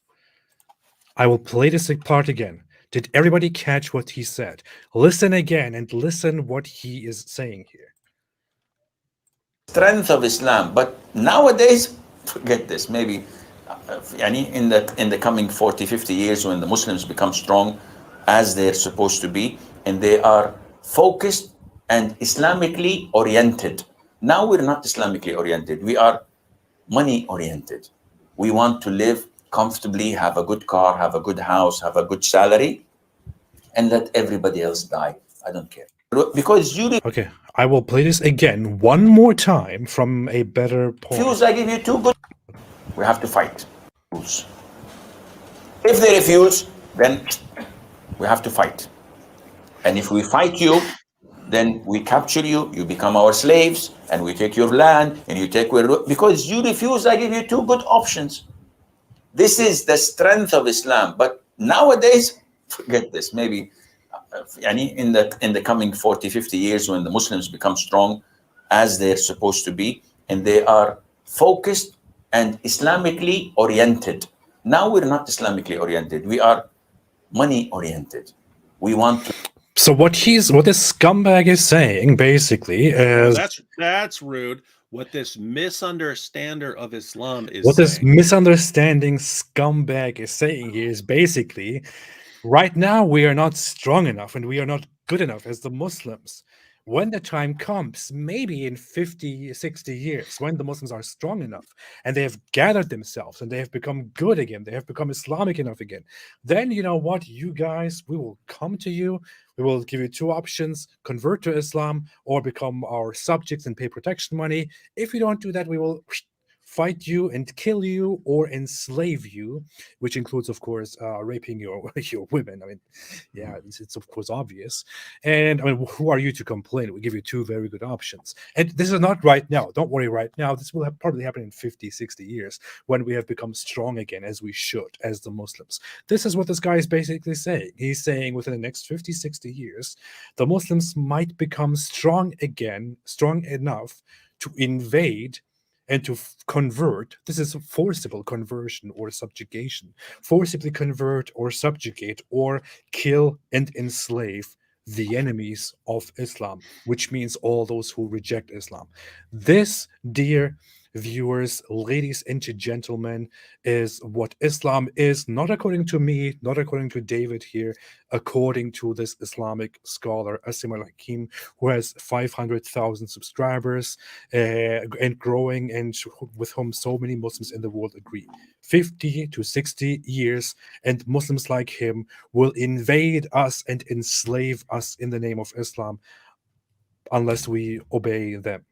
I will play this part again. Did everybody catch what he said? Listen again and listen what he is saying here. Strength of Islam. But nowadays, forget this. Maybe in the coming 40-50 years when the Muslims become strong as they're supposed to be, and they are focused and Islamically oriented. Now we're not Islamically oriented. We are money oriented. We want to live comfortably, have a good car, have a good house, have a good salary, and let everybody else die. I don't care. Because okay, I will play this again one more time from a better point. Refuse, I give you two good. We have to fight. If they refuse, then we have to fight. And if we fight you, then we capture you, you become our slaves, and we take your land, and you take because you refuse, I give you two good options. This is the strength of Islam. But nowadays, forget this. Maybe in the coming 40-50 years when the Muslims become strong as they're supposed to be, and they are focused and Islamically oriented. Now we're not Islamically oriented. We are money oriented. We want to. So what this scumbag is saying basically is that's rude. What this misunderstander of Islam is What this saying. misunderstanding scumbag is saying here is basically, right now we are not strong enough and we are not good enough as the Muslims. When the time comes, maybe in 50, 60 years, when the Muslims are strong enough and they have gathered themselves and they have become good again, they have become Islamic enough again, then you know what, you guys, we will come to you. We will give you two options: convert to Islam or become our subjects and pay protection money. If you don't do that, we will fight you and kill you or enslave you, which includes, of course, raping your your women. I mean, yeah, it's of course obvious. And I mean, who are you to complain? We give you two very good options. And this is not right now. Don't worry, right now. This will probably happen in 50, 60 years when we have become strong again, as we should, as the Muslims. This is what this guy is basically saying. He's saying within the next 50, 60 years, the Muslims might become strong again, strong enough to invade and to convert. This is a forcible conversion or subjugation. Forcibly convert or subjugate or kill and enslave the enemies of Islam, which means all those who reject Islam. This, dear viewers, ladies and gentlemen, is what Islam is, not according to me, not according to David here, according to this Islamic scholar, Asim al-Hakim, who has 500,000 subscribers and growing, and with whom so many Muslims in the world agree. 50 to 60 years, and Muslims like him will invade us and enslave us in the name of Islam unless we obey them.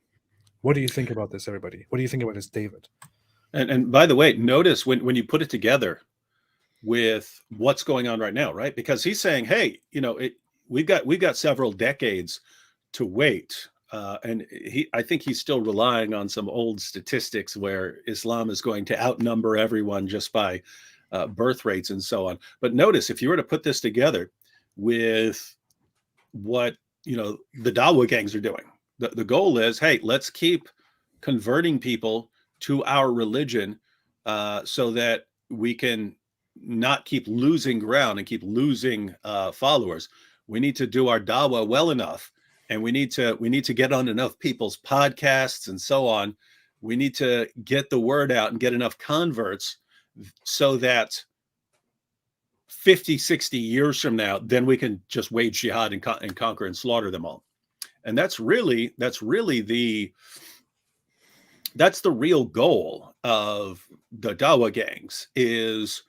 What do you think about this, everybody? What do you think about this, David? And by the way, notice when you put it together with what's going on right now, right? Because he's saying, hey, you know, we've got several decades to wait. And I think he's still relying on some old statistics where Islam is going to outnumber everyone just by birth rates and so on. But notice, if you were to put this together with what, you know, the Dawa gangs are doing, the goal is, hey, let's keep converting people to our religion so that we can not keep losing ground and keep losing followers. We need to do our dawah well enough, and we need to get on enough people's podcasts and so on. We need to get the word out and get enough converts so that 50, 60 years from now, then we can just wage jihad and conquer and slaughter them all. And that's really the real goal of the Dawa gangs. Is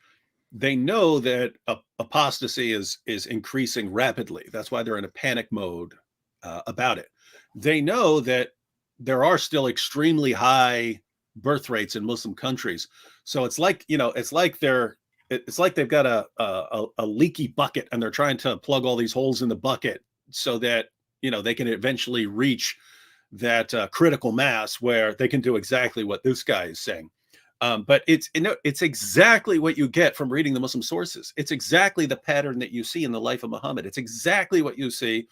they know that apostasy is increasing rapidly. That's why they're in a panic mode about it. They know that there are still extremely high birth rates in Muslim countries. So it's like, you know, it's like they've got a leaky bucket and they're trying to plug all these holes in the bucket so that, you know, they can eventually reach that critical mass where they can do exactly what this guy is saying. But it's exactly what you get from reading the Muslim sources. It's exactly the pattern that you see in the life of Muhammad. It's exactly what you see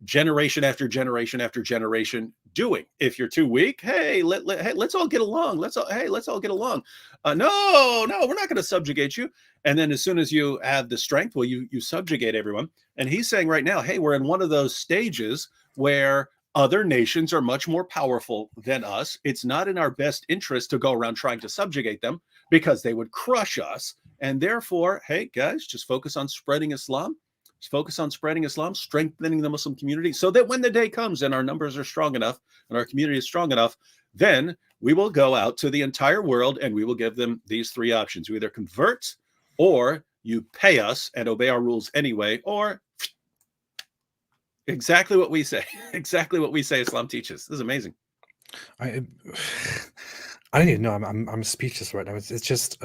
generation after generation after generation doing. If you're too weak, hey, let's all get along. Let's all get along. No, we're not going to subjugate you. And then as soon as you have the strength, well, you subjugate everyone. And he's saying right now, hey, we're in one of those stages where other nations are much more powerful than us. It's not in our best interest to go around trying to subjugate them because they would crush us. And therefore, hey, guys, just focus on spreading Islam. Just focus on spreading Islam, strengthening the Muslim community, so that when the day comes and our numbers are strong enough and our community is strong enough, then we will go out to the entire world and we will give them these three options. You either convert, or you pay us and obey our rules anyway, or exactly what we say. Exactly what we say Islam teaches. This is amazing. I don't even know. I'm speechless right now. It's just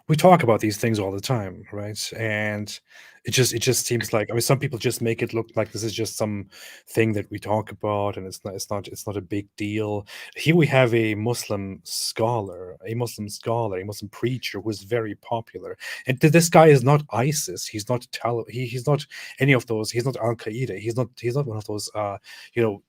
we talk about these things all the time, right? And it just seems like, I mean, some people just make it look like this is just some thing that we talk about, and it's not a big deal. Here we have a Muslim scholar, a Muslim preacher who is very popular. And this guy is not ISIS. He's not he's not any of those. He's not Al Qaeda. He's not one of those you know,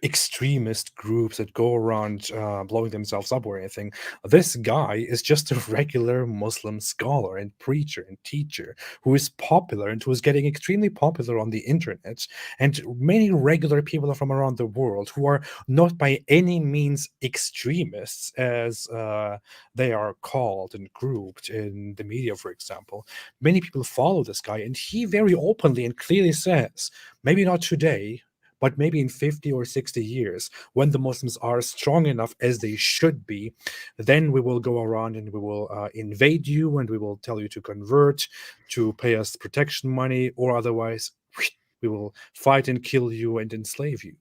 extremist groups that go around blowing themselves up or anything. This guy is just a regular Muslim scholar and preacher and teacher who is popular and who is getting extremely popular on the internet. And many regular people from around the world who are not by any means extremists, as they are called and grouped in the media, for example. Many people follow this guy, and he very openly and clearly says, maybe not today, but maybe in 50 or 60 years, when the Muslims are strong enough as they should be, then we will go around and we will invade you, and we will tell you to convert, to pay us protection money, or otherwise we will fight and kill you and enslave you.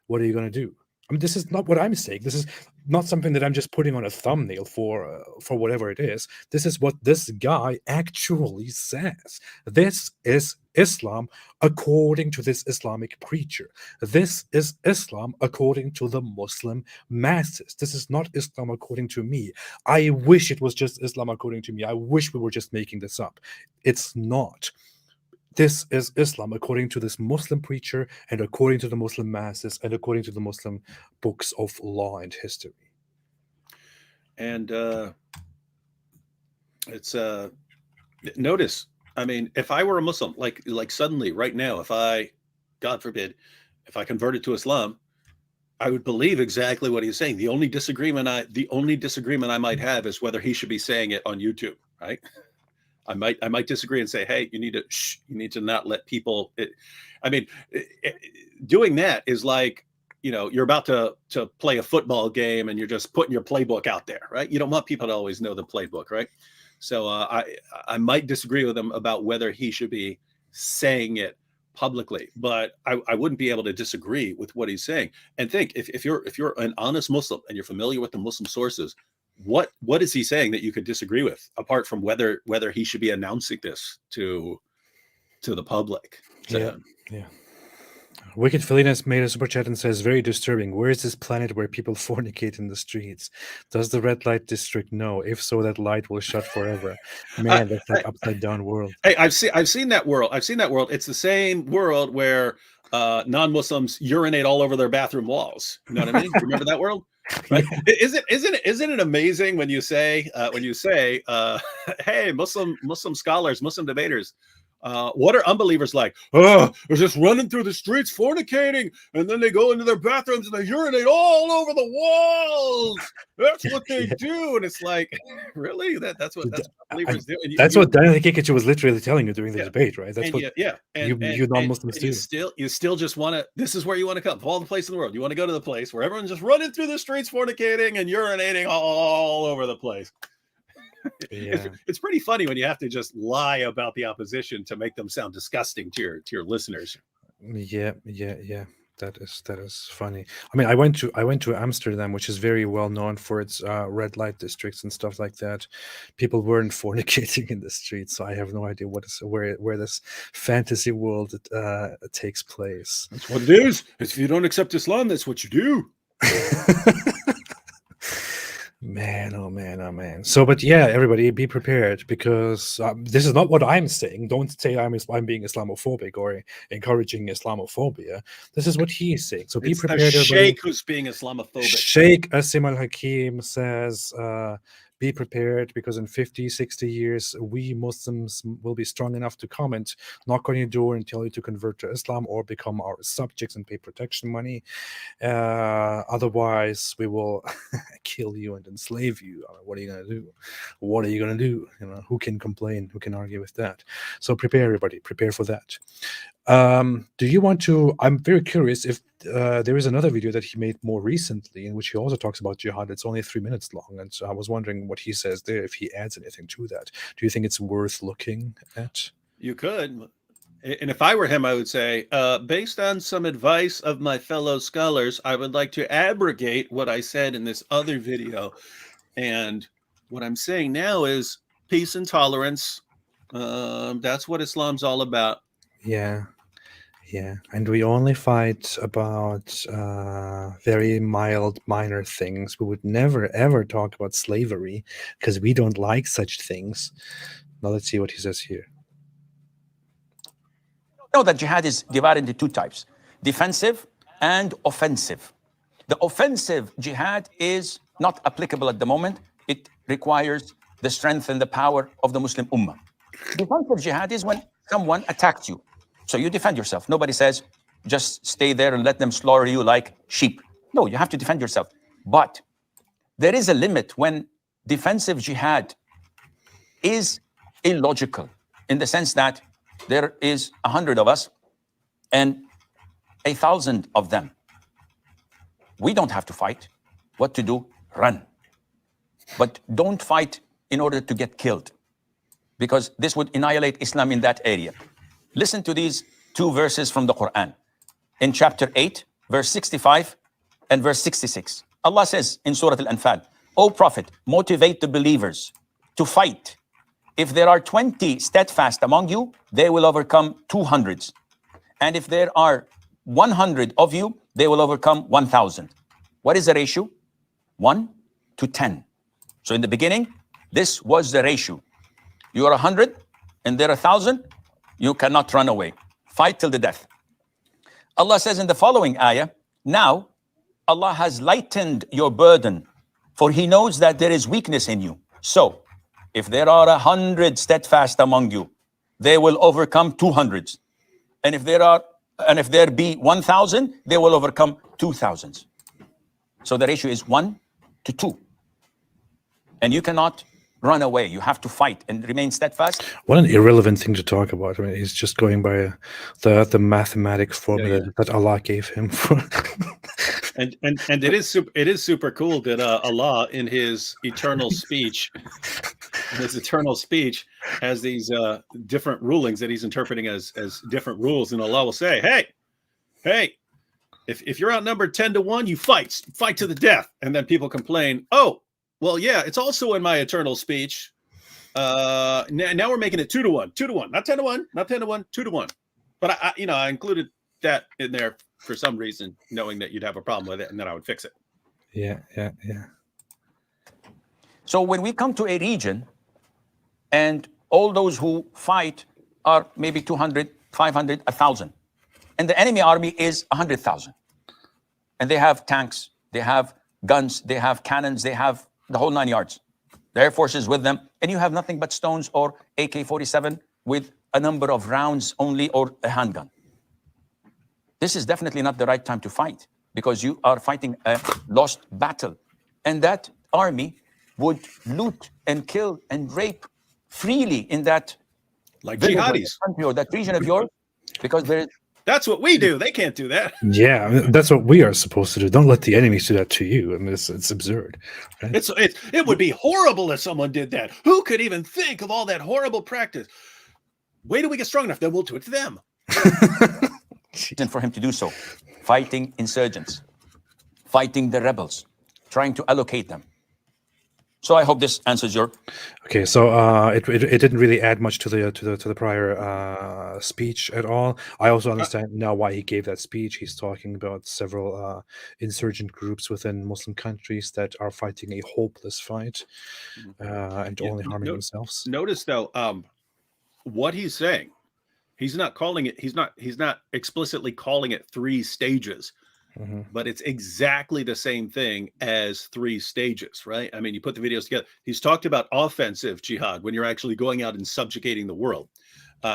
What are you going to do? I mean, this is not what I'm saying. This is not something that I'm just putting on a thumbnail for whatever it is. This is what this guy actually says. This is Islam according to this Islamic preacher. This is Islam according to the Muslim masses. This is not Islam according to me. I wish it was just Islam according to me. I wish we were just making this up. It's not. This is Islam according to this Muslim preacher, and according to the Muslim masses, and according to the Muslim books of law and history. And it's notice, I mean, if I were a Muslim, like suddenly right now, if I, God forbid, if I converted to Islam, I would believe exactly what he's saying. The only disagreement I might have is whether he should be saying it on YouTube, right? I might disagree and say, hey, you need to not let people. Doing that is like, you're about to play a football game and you're just putting your playbook out there, right? You don't want people to always know the playbook, right? So I might disagree with him about whether he should be saying it publicly, but I wouldn't be able to disagree with what he's saying. And think, if you're an honest Muslim and you're familiar with the Muslim sources, what is he saying that you could disagree with, apart from whether he should be announcing this to the public? Yeah. Wicked Felinas made a super chat and says, very disturbing. Where is this planet where people fornicate in the streets? Does the red light district know? If so, that light will shut forever. Man, that's like upside down world. Hey, I've seen that world. It's the same world where non-Muslims urinate all over their bathroom walls. You know what I mean? Remember that world? Right? Isn't it amazing when you say hey, Muslim scholars, Muslim debaters, what are unbelievers like? They're just running through the streets fornicating, and then they go into their bathrooms and they urinate all over the walls. That's what they do. And it's like, really? That's what unbelievers do. That's what Daniel Kikic was literally telling you during the debate, right? That's what you non-Muslims do. You still just want to, this is where you want to come, of all the places in the world. You want to go to the place where everyone's just running through the streets fornicating and urinating all over the place. Yeah. It's pretty funny when you have to just lie about the opposition to make them sound disgusting to your listeners. Yeah. That is funny. I mean, I went to Amsterdam, which is very well known for its red light districts and stuff like that. People weren't fornicating in the streets, so I have no idea where this fantasy world takes place. That's what it is. If you don't accept Islam, that's what you do. Man, oh man. So, but yeah, everybody be prepared, because this is not what I'm saying. Don't say I'm being Islamophobic or encouraging Islamophobia. This is what he's saying. So be prepared. It's the Sheikh who's being Islamophobic. Sheikh Asim al-Hakim says, be prepared, because in 50, 60 years, we Muslims will be strong enough to come and knock on your door and tell you to convert to Islam or become our subjects and pay protection money. Otherwise, we will kill you and enslave you. What are you going to do? What are you going to do? Who can complain? Who can argue with that? So prepare, everybody. Prepare for that. Do you want to? I'm very curious if there is another video that he made more recently in which he also talks about jihad. It's only 3 minutes long, and so I was wondering what he says there, if he adds anything to that. Do you think it's worth looking at? You could. And if I were him, I would say, based on some advice of my fellow scholars, I would like to abrogate what I said in this other video. And what I'm saying now is peace and tolerance. That's what Islam's all about. Yeah. And we only fight about very mild, minor things. We would never, ever talk about slavery because we don't like such things. Now let's see what he says here. Know that jihad is divided into two types: defensive and offensive. The offensive jihad is not applicable at the moment. It requires the strength and the power of the Muslim Ummah. Defensive jihad is when someone attacks you. So you defend yourself. Nobody says, just stay there and let them slaughter you like sheep. No, you have to defend yourself. But there is a limit when defensive jihad is illogical, in the sense that there is 100 of us and 1,000 of them. We don't have to fight. What to do? Run. But don't fight in order to get killed, because this would annihilate Islam in that area. Listen to these two verses from the Quran. In chapter 8, verse 65 and verse 66. Allah says in Surah Al-Anfal, O Prophet, motivate the believers to fight. If there are 20 steadfast among you, they will overcome 200s. And if there are 100 of you, they will overcome 1,000. What is the ratio? 1 to 10. So in the beginning, this was the ratio. You are 100 and there are 1,000, you cannot run away. Fight till the death. Allah says in the following ayah, now Allah has lightened your burden, for He knows that there is weakness in you. So if there are 100 steadfast among you, they will overcome 200s. And if there be 1,000, they will overcome 2,000s. So the ratio is 1 to 2. And you cannot run away. You have to fight and remain steadfast. What an irrelevant thing to talk about. I mean, he's just going by the mathematic formula that Allah gave him. And it is super cool that Allah in His eternal speech, has these different rulings that He's interpreting as different rules, and Allah will say, hey, if you're outnumbered 10-1, you fight to the death. And then people complain, oh, well, yeah, it's also in my eternal speech. Now we're making it 2-1, not 10-1, 2-1. But I included that in there for some reason, knowing that you'd have a problem with it, and then I would fix it. Yeah. So when we come to a region, and all those who fight are maybe 200, 500, 1,000, and the enemy army is 100,000, and they have tanks, they have guns, they have cannons, they have the whole 9 yards. The Air Force is with them, and you have nothing but stones or AK-47 with a number of rounds only, or a handgun. This is definitely not the right time to fight, because you are fighting a lost battle. And that army would loot and kill and rape freely in that like jihadis country or that region of yours, because that's what we do. They can't do that. Yeah, I mean, that's what we are supposed to do. Don't let the enemies do that to you. I mean, it's absurd. Right? It would be horrible if someone did that. Who could even think of all that horrible practice? Wait till we get strong enough, then we'll do it to them. And for him to do so, fighting insurgents, fighting the rebels, trying to allocate them. So I hope this answers your. Okay, so it didn't really add much to the prior speech at all. I also understand now why he gave that speech. He's talking about several insurgent groups within Muslim countries that are fighting a hopeless fight and only harming themselves. Notice though, what he's saying, he's not explicitly calling it 3 stages. Mm-hmm. But it's exactly the same thing as 3 stages, right? I mean, you put the videos together. He's talked about offensive jihad, when you're actually going out and subjugating the world.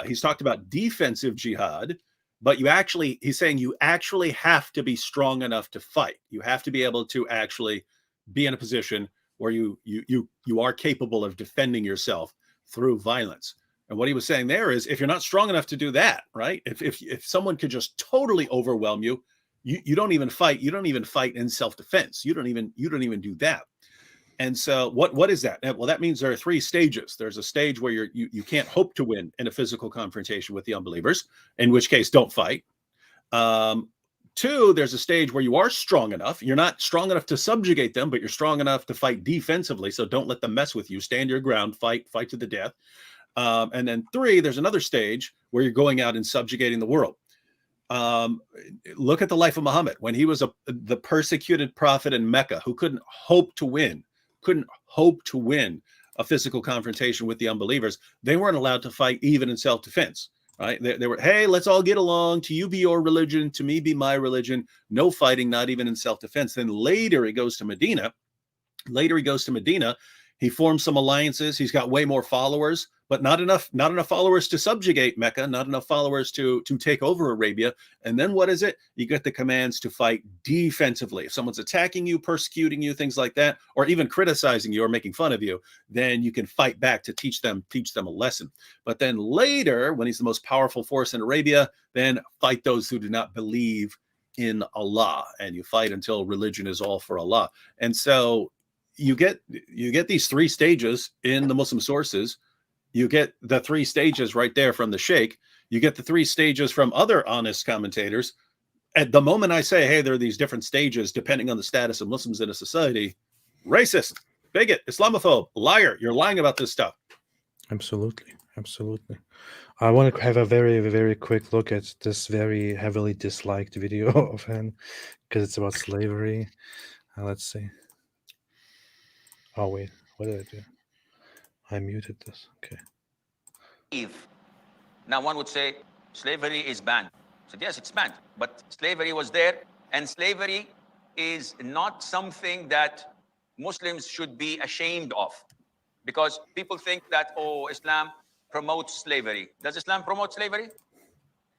He's talked about defensive jihad, but he's saying you actually have to be strong enough to fight. You have to be able to actually be in a position where you are capable of defending yourself through violence. And what he was saying there is, if you're not strong enough to do that, right? If someone could just totally overwhelm you, you don't even fight. You don't even fight in self-defense. You don't even do that. And so what is that? Well, that means there are 3 stages. There's a stage where you can't hope to win in a physical confrontation with the unbelievers, in which case don't fight. 2, there's a stage where you are strong enough. You're not strong enough to subjugate them, but you're strong enough to fight defensively. So don't let them mess with you. Stand your ground, fight to the death. And then 3, there's another stage where you're going out and subjugating the world. Look at the life of Muhammad when he was the persecuted prophet in Mecca, who couldn't hope to win a physical confrontation with the unbelievers. They weren't allowed to fight even in self-defense. Right? They were, hey, let's all get along. To you be your religion, to me be my religion. No fighting, not even in self-defense. Then later he goes to Medina. He forms some alliances. He's got way more followers, but not enough followers to subjugate Mecca, not enough followers to take over Arabia. And then what is it? You get the commands to fight defensively. If someone's attacking you, persecuting you, things like that, or even criticizing you or making fun of you, then you can fight back to teach them a lesson. But then later, when he's the most powerful force in Arabia, then fight those who do not believe in Allah, and you fight until religion is all for Allah. And so you get these three stages in the Muslim sources. You get the three stages right there from the Sheikh. You get the three stages from other honest commentators. At the moment I say, hey, there are these different stages depending on the status of Muslims in a society, racist, bigot, Islamophobe, liar, you're lying about this stuff. Absolutely. I want to have a very, very quick look at this very heavily disliked video of him because it's about slavery. Let's see. Oh, wait. What did I do? I muted this. Okay. Now, one would say slavery is banned. I said, yes, it's banned. But slavery was there. And slavery is not something that Muslims should be ashamed of. Because people think that, oh, Islam promotes slavery. Does Islam promote slavery?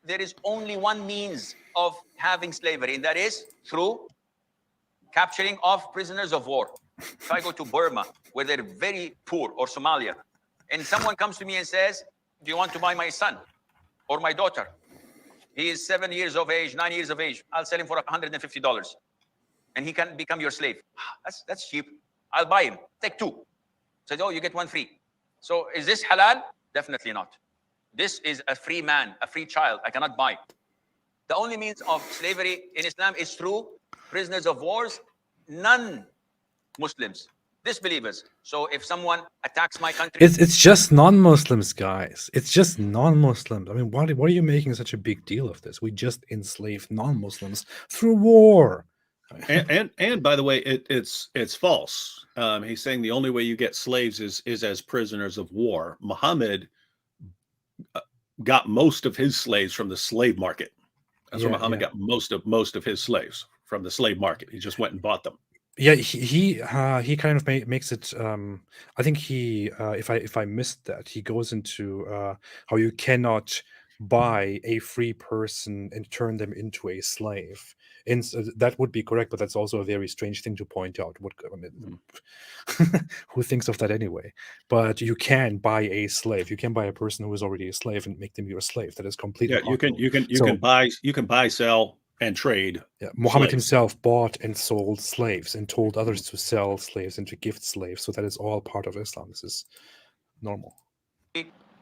There is only one means of having slavery, and that is through capturing of prisoners of war. If I go to Burma, where they're very poor, or Somalia, and someone comes to me and says, do you want to buy my son or my daughter? He is 7 years of age, 9 years of age. I'll sell him for $150. And he can become your slave. That's cheap. I'll buy him. Take two. Said, oh, you get one free. So is this halal? Definitely not. This is a free man, a free child. I cannot buy. The only means of slavery in Islam is through prisoners of wars, non-Muslims, disbelievers. So if someone attacks my country... It's just non-Muslims, guys. It's just non-Muslims. I mean, why are you making such a big deal of this? We just enslaved non-Muslims through war. And by the way, it's false. He's saying the only way you get slaves is as prisoners of war. Muhammad got most of his slaves from the slave market. That's where Muhammad got most of his slaves, from the slave market. He just went and bought them. Yeah, he kind of makes it. I think he, if I missed that, he goes into how you cannot buy a free person and turn them into a slave. And that would be correct, but that's also a very strange thing to point out. Who thinks of that anyway? But you can buy a slave. You can buy a person who is already a slave and make them your slave. That is completely possible. You can buy, sell, and trade. Yeah, Muhammad himself bought and sold slaves and told others to sell slaves and to gift slaves. So that is all part of Islam. This is normal.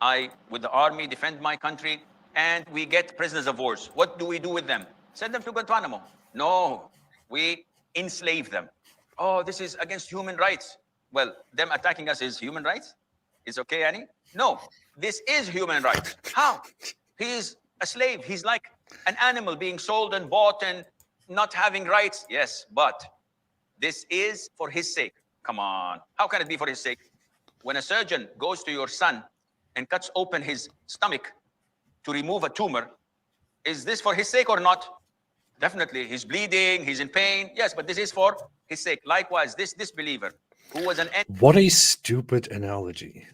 I, with the army, defend my country, and we get prisoners of wars. What do we do with them? Send them to Guantanamo. No, we enslave them. Oh, this is against human rights. Well, them attacking us is human rights? Is okay, Annie? No, this is human rights. How? He's a slave. He's like an animal being sold and bought and not having rights. Yes, but this is for his sake. Come on. How can it be for his sake? When a surgeon goes to your son and cuts open his stomach to remove a tumor, is this for his sake or not? Definitely. He's bleeding, he's in pain. Yes, but this is for his sake. Likewise, this disbeliever who was an... What a stupid analogy.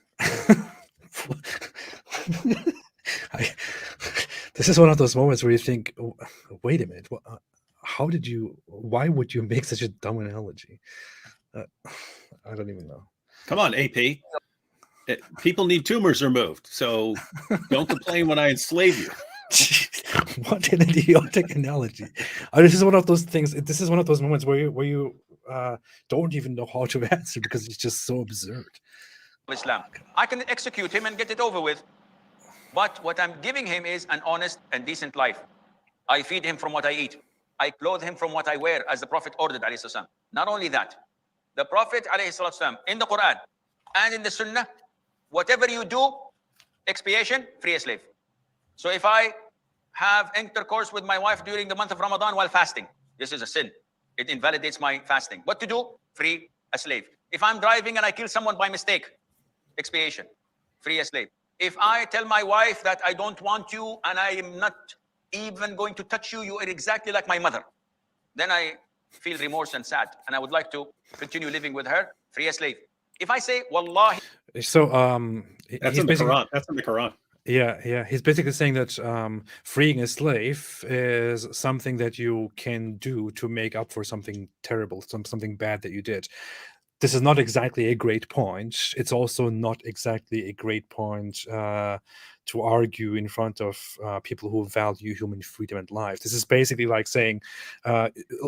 This is one of those moments where you think, oh, wait a minute, why would you make such a dumb analogy? I don't even know. Come on, AP. People need tumors removed, so don't complain when I enslave you. What an idiotic analogy. This is one of those things. This is one of those moments where you don't even know how to answer because it's just so absurd. Islam. I can execute him and get it over with. But what I'm giving him is an honest and decent life. I feed him from what I eat. I clothe him from what I wear, as the Prophet ordered, alayhi salam. Not only that, the Prophet, alayhi salam, in the Quran and in the Sunnah, whatever you do, expiation, free a slave. So if I have intercourse with my wife during the month of Ramadan while fasting, this is a sin. It invalidates my fasting. What to do? Free a slave. If I'm driving and I kill someone by mistake, expiation, free a slave. If I tell my wife that I don't want you and I am not even going to touch you, you are exactly like my mother, then I feel remorse and sad, and I would like to continue living with her, free a slave. If I say, Wallahi. So That's he's in the basically, Quran. That's in the Quran. yeah, he's basically saying that freeing a slave is something that you can do to make up for something terrible, something bad that you did. This is not exactly a great point. It's also not exactly a great point to argue in front of people who value human freedom and life. This is basically like saying,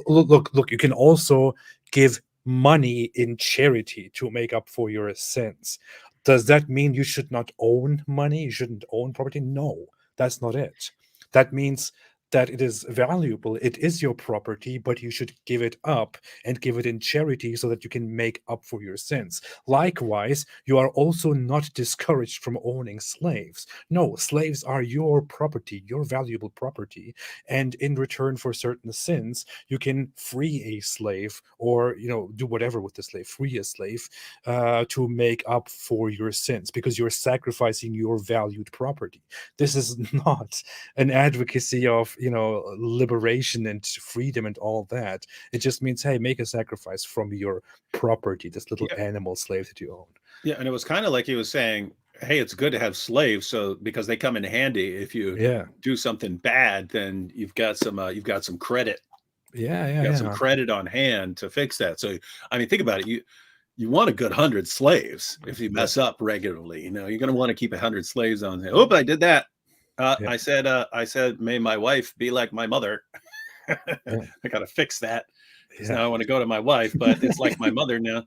look, you can also give money in charity to make up for your sins. Does that mean you should not own money? You shouldn't own property? No, that's not it. That means that it is valuable, it is your property, but you should give it up and give it in charity so that you can make up for your sins. Likewise, you are also not discouraged from owning slaves. No, slaves are your property, your valuable property, and in return for certain sins, you can free a slave, or do whatever with the slave, free a slave to make up for your sins, because you're sacrificing your valued property. This is not an advocacy of liberation and freedom and all that. It just means, hey, make a sacrifice from your property, this little animal slave that you own. Yeah, and it was kind of like he was saying, hey, it's good to have slaves, so because they come in handy. If you do something bad, then you've got some credit. Some credit on hand to fix that. So I mean, think about it. You want a good 100 slaves. If you mess up regularly, you're going to want to keep 100 slaves on hand. Oh, I did that. I said, may my wife be like my mother. I got to fix that. Now I want to go to my wife, but it's like my mother now.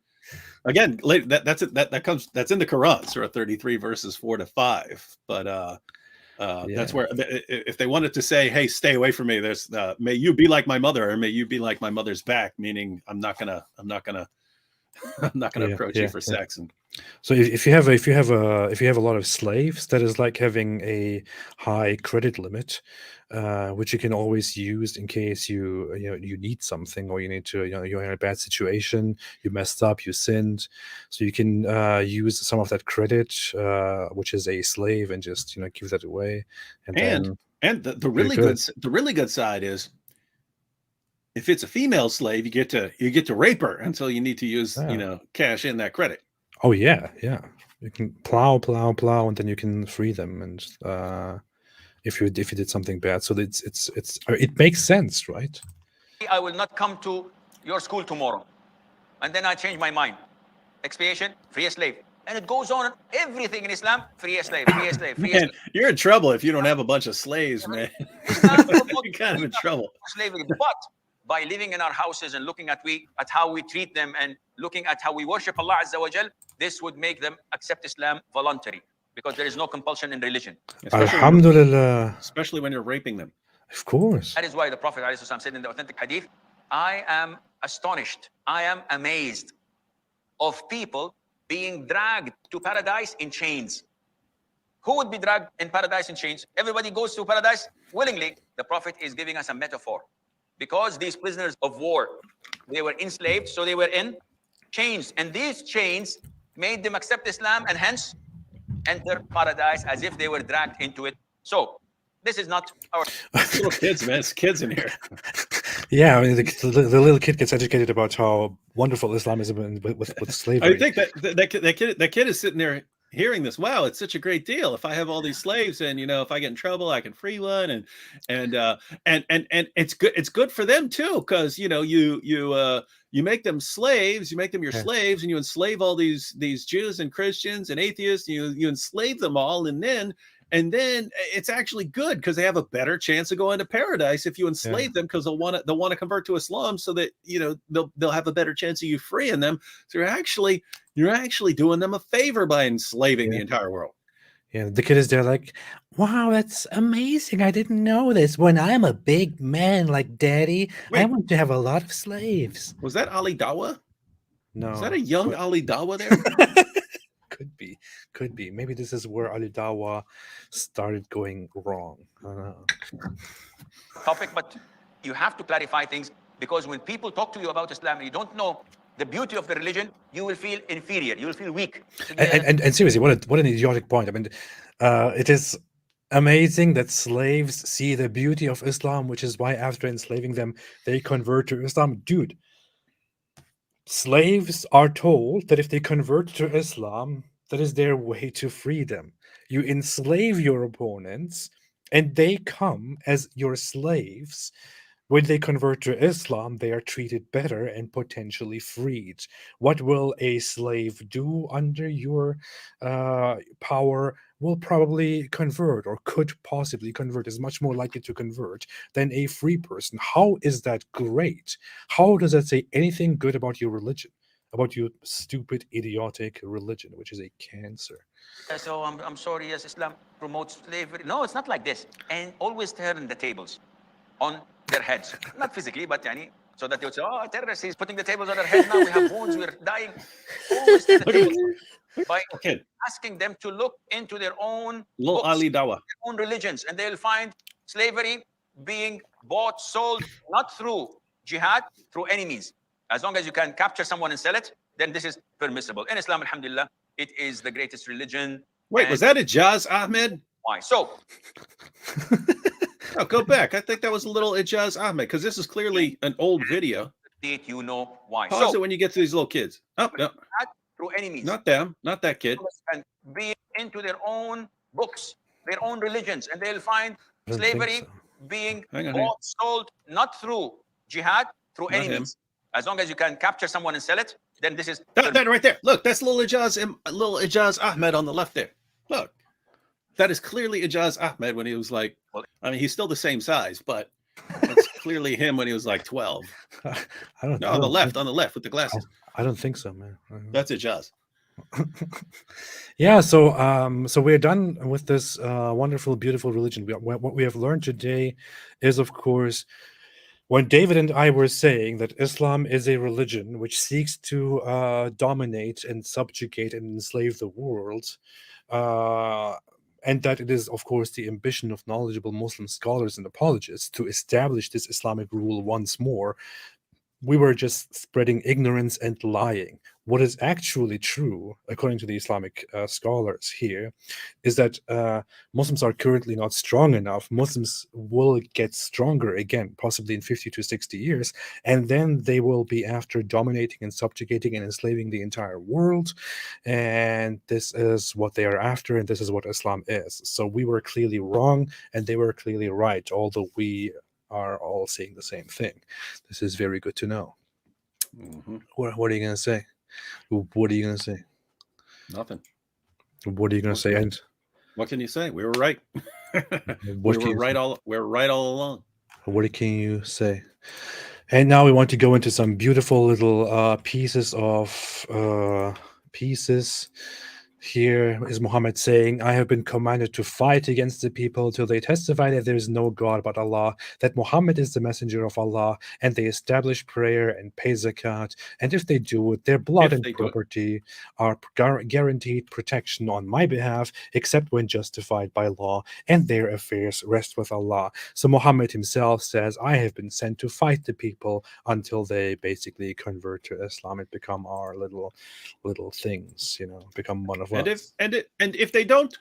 Again, that's in the Quran, Surah 33, verses 4-5. But that's where, if they wanted to say, hey, stay away from me, there's may you be like my mother, or may you be like my mother's back, meaning I'm not gonna approach you for sex. And so if you have a lot of slaves, that is like having a high credit limit, which you can always use in case you need something, or you need to you're in a bad situation, you messed up, you sinned, so you can use some of that credit, which is a slave, and just give that away. And the really good side is, if it's a female slave, you get to rape her until you need to use cash in that credit. Oh yeah, you can plow, and then you can free them, and if you did something bad, so it makes sense, right? I will not come to your school tomorrow, and then I change my mind. Expiation, free a slave, and it goes on. Everything in Islam, free a slave, free a slave, free a slave. You're in trouble if you don't have a bunch of slaves, man. You're kind of in trouble. Slavery, but by living in our houses and looking at how we treat them, and looking at how we worship Allah Azza wa Jal, this would make them accept Islam voluntary, because there is no compulsion in religion. Alhamdulillah. Especially when you're raping them. Of course. That is why the Prophet ﷺ said in the authentic hadith, I am astonished, I am amazed of people being dragged to paradise in chains. Who would be dragged in paradise in chains? Everybody goes to paradise willingly. The Prophet is giving us a metaphor. Because these prisoners of war, they were enslaved, so they were in chains. And these chains made them accept Islam, and hence enter paradise as if they were dragged into it. So this is not our little kids, man. It's kids in here. Yeah, I mean, the little kid gets educated about how wonderful Islam is with slavery. I think that kid is sitting there hearing this. Wow, it's such a great deal. If I have all these slaves, and if I get in trouble, I can free one, and it's good. It's good for them too, because you make them slaves, you make them your slaves, and you enslave all these Jews and Christians and atheists. You enslave them all, and then it's actually good, because they have a better chance of going to paradise if you enslave them, because they'll want to convert to Islam, so that they'll have a better chance of you freeing them. So you're actually doing them a favor by enslaving the entire world. Yeah, the kid is there like, wow, that's amazing. I didn't know this. When I'm a big man like Daddy, I want to have a lot of slaves. Was that Ali Dawa? No. Is that a young Ali Dawa there? Could be. Maybe this is where Ali Dawa started going wrong. I don't know. Topic, but you have to clarify things, because when people talk to you about Islam and you don't know the beauty of the religion, you will feel inferior. You will feel weak. And seriously, what an idiotic point. I mean, it is amazing that slaves see the beauty of Islam, which is why after enslaving them, they convert to Islam. Dude, slaves are told that if they convert to Islam, that is their way to freedom. You enslave your opponents, and they come as your slaves. When they convert to Islam, they are treated better and potentially freed. What will a slave do under your power? Will probably convert, or could possibly convert, is much more likely to convert than a free person. How is that great? How does that say anything good about your religion? About your stupid, idiotic religion, which is a cancer. So I'm sorry, yes, Islam promotes slavery. No, it's not like this. And always turn the tables on their heads. Not physically, but so that they would say, oh, terrorists, he's putting the tables on their heads now. We have wounds, we're dying. Always turn the tables by asking them to look into their own books, their own religions, and they'll find slavery being bought, sold, not through jihad, through any means. As long as you can capture someone and sell it, then this is permissible. In Islam, alhamdulillah, it is the greatest religion. Wait, was that Ijaz Ahmed? Why? So, no, go back. I think that was a little Ijaz Ahmed, because this is clearly an old video. you know why. Pause it when you get to these little kids. Oh, no. Through any means. Not them, not that kid. And be into their own books, their own religions, and they'll find slavery being bought, sold, not through jihad, through any means. As long as you can capture someone and sell it, then this is that right there. Look, that's little Ijaz Ahmed on the left there. Look, that is clearly Ijaz Ahmed when he was like, I mean, he's still the same size, but that's clearly him when he was like 12. On the left with the glasses. I don't think so, man. That's Ijaz. Yeah, so we're done with this wonderful, beautiful religion. What we have learned today is, of course, when David and I were saying that Islam is a religion which seeks to dominate and subjugate and enslave the world, and that it is, of course, the ambition of knowledgeable Muslim scholars and apologists to establish this Islamic rule once more, we were just spreading ignorance and lying. What is actually true, according to the Islamic scholars here, is that Muslims are currently not strong enough. Muslims will get stronger again, possibly in 50 to 60 years, and then they will be after dominating and subjugating and enslaving the entire world. And this is what they are after, and this is what Islam is. So we were clearly wrong, and they were clearly right, although we are all saying the same thing. This is very good to know. Mm-hmm. What are you going to say? What are you going to say? Nothing. What are you going to say? And what can you say? We were right. We're right all along. What can you say? And now we want to go into some beautiful little pieces. Here is Muhammad saying, I have been commanded to fight against the people till they testify that there is no God but Allah, that Muhammad is the messenger of Allah, and they establish prayer and pay zakat. And if they do it, their blood and property are guaranteed protection on my behalf, except when justified by law, and their affairs rest with Allah. So Muhammad himself says, I have been sent to fight the people until they basically convert to Islam and become our little things, become one of us. And if they don't,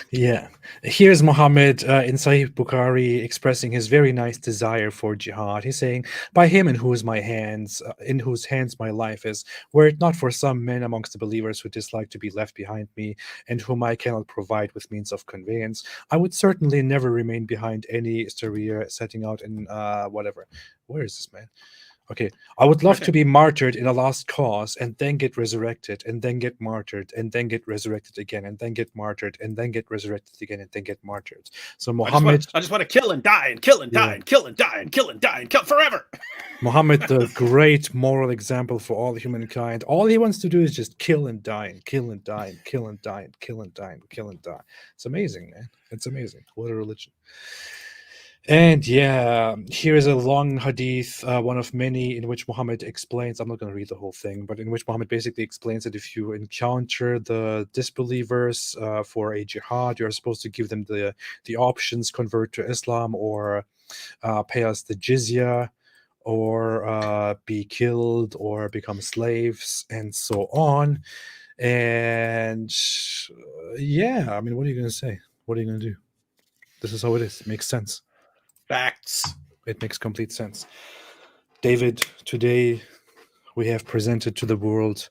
yeah. Here's Muhammad in Sahih Bukhari expressing his very nice desire for jihad. He's saying, by him in whose hands my life is, were it not for some men amongst the believers who dislike to be left behind me, and whom I cannot provide with means of conveyance, I would certainly never remain behind any sharia setting out in whatever. Where is this, man? Okay, I would love to be martyred in a lost cause, and then get resurrected, and then get martyred, and then get resurrected again, and then get martyred, and then get resurrected again, and then get martyred. So Muhammad, I just want to kill and die and kill and die and kill and die and kill and die and kill forever. Muhammad, the great moral example for all humankind. All he wants to do is just kill and die and kill and die and kill and die and kill and die and kill and die. It's amazing, man. It's amazing. What a religion. And yeah, here is a long hadith, one of many, in which Muhammad explains, I'm not going to read the whole thing, but in which Muhammad basically explains that if you encounter the disbelievers for a jihad, you're supposed to give them the options, convert to Islam or pay us the jizya, or be killed or become slaves and so on. And yeah, I mean, what are you going to say? What are you going to do? This is how it is. It makes sense. Facts. It makes complete sense. David, today we have presented to the world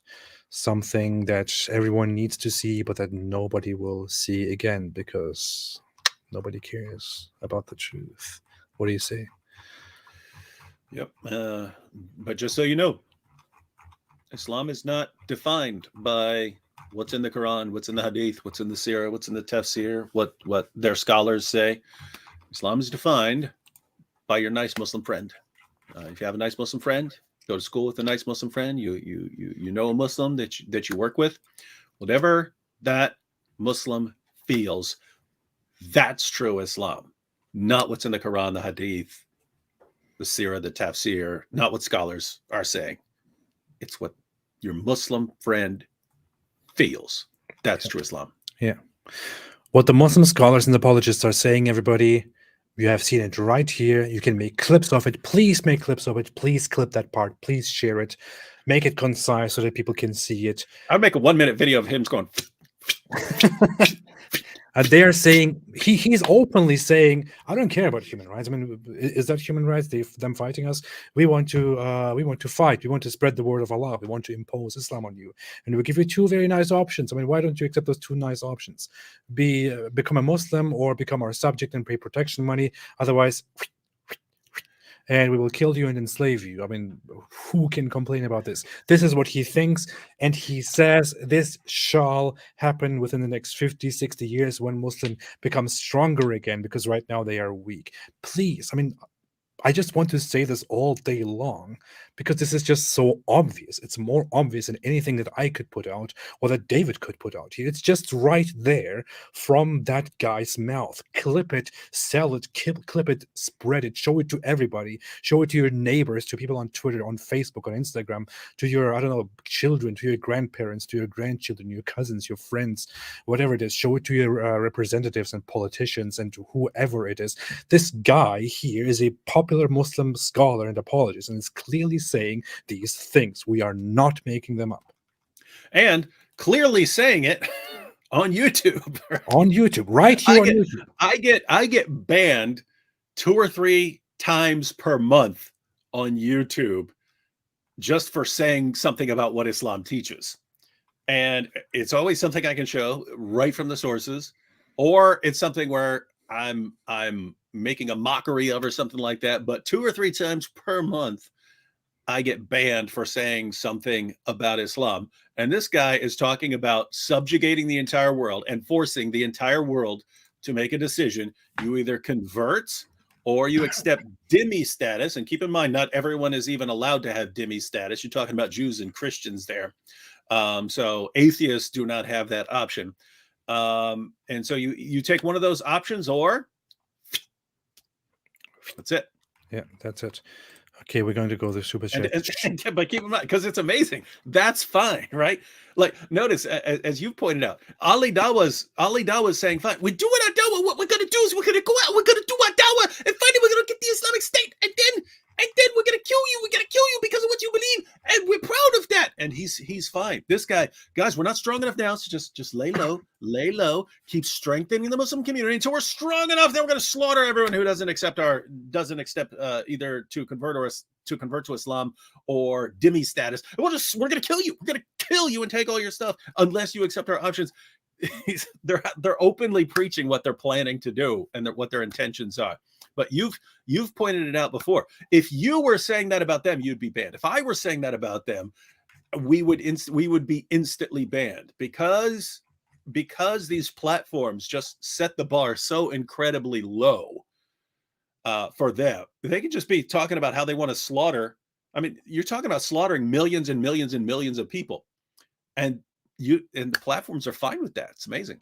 something that everyone needs to see, but that nobody will see again because nobody cares about the truth. What do you say? Yep. But just so you know, Islam is not defined by what's in the Quran, what's in the Hadith, what's in the Sirah, what's in the Tafsir, what their scholars say. Islam is defined by your nice Muslim friend. If you have a nice Muslim friend, go to school with a nice Muslim friend, you know a Muslim that you work with, whatever that Muslim feels, that's true Islam, not what's in the Quran, the Hadith, the Sirah, the Tafsir, not what scholars are saying. It's what your Muslim friend feels. That's true Islam. Yeah. What the Muslim scholars and apologists are saying, everybody, you have seen it right here. You can make clips of it. Please make clips of it. Please clip that part. Please share it. Make it concise so that people can see it. I'd make a 1-minute video of him going. They are saying, he's openly saying, I don't care about human rights. I mean, is that human rights? Them fighting us? We want to fight. We want to spread the word of Allah. We want to impose Islam on you, and we give you two very nice options. I mean, why don't you accept those two nice options? Become a Muslim or become our subject and pay protection money. Otherwise, and we will kill you and enslave you. I mean, who can complain about this? This is what he thinks, and he says this shall happen within the next 50, 60 years when Muslims become stronger again, because right now they are weak. Please, I mean, I just want to say this all day long because this is just so obvious. It's more obvious than anything that I could put out or that David could put out here. It's just right there from that guy's mouth. Clip it, sell it, clip it, spread it, show it to everybody. Show it to your neighbors, to people on Twitter, on Facebook, on Instagram, to your, I don't know, children, to your grandparents, to your grandchildren, your cousins, your friends, whatever it is. Show it to your representatives and politicians and to whoever it is. This guy here is a popular Muslim scholar and apologist, and is clearly saying these things. We are not making them up. And clearly saying it on YouTube. On YouTube, right here on YouTube. I get banned 2 or 3 times per month on YouTube just for saying something about what Islam teaches. And it's always something I can show right from the sources, or it's something where I'm making a mockery of or something like that. But 2 or 3 times per month, I get banned for saying something about Islam. And this guy is talking about subjugating the entire world and forcing the entire world to make a decision. You either convert or you accept dhimmi status. And keep in mind, not everyone is even allowed to have dhimmi status. You're talking about Jews and Christians there. So atheists do not have that option. And so you take one of those options, or that's it. Yeah, that's it. Okay, we're going to go to super chat. But keep in mind, because it's amazing. That's fine, right? Like, notice, as you pointed out, Ali Dawa's saying, fine, we're doing our dawah. What we're going to do is we're going to go out, we're going to do our dawah, and finally we're going to get the Islamic State, and then we're going to kill you. We're going to kill you because of what you believe, and we're proud of that. And he's fine. This guy, guys, we're not strong enough now, so just lay low, keep strengthening the Muslim community until we're strong enough. Then we're going to slaughter everyone who doesn't accept either to convert to Islam or dhimmi status. And we're going to kill you. We're going to kill you and take all your stuff unless you accept our options. They're openly preaching what they're planning to do and what their intentions are. But you've pointed it out before. If you were saying that about them, you'd be banned. If I were saying that about them, we would be instantly banned because these platforms just set the bar so incredibly low for them. They could just be talking about how they want to slaughter. I mean, you're talking about slaughtering millions and millions and millions of people, and the platforms are fine with that. It's amazing.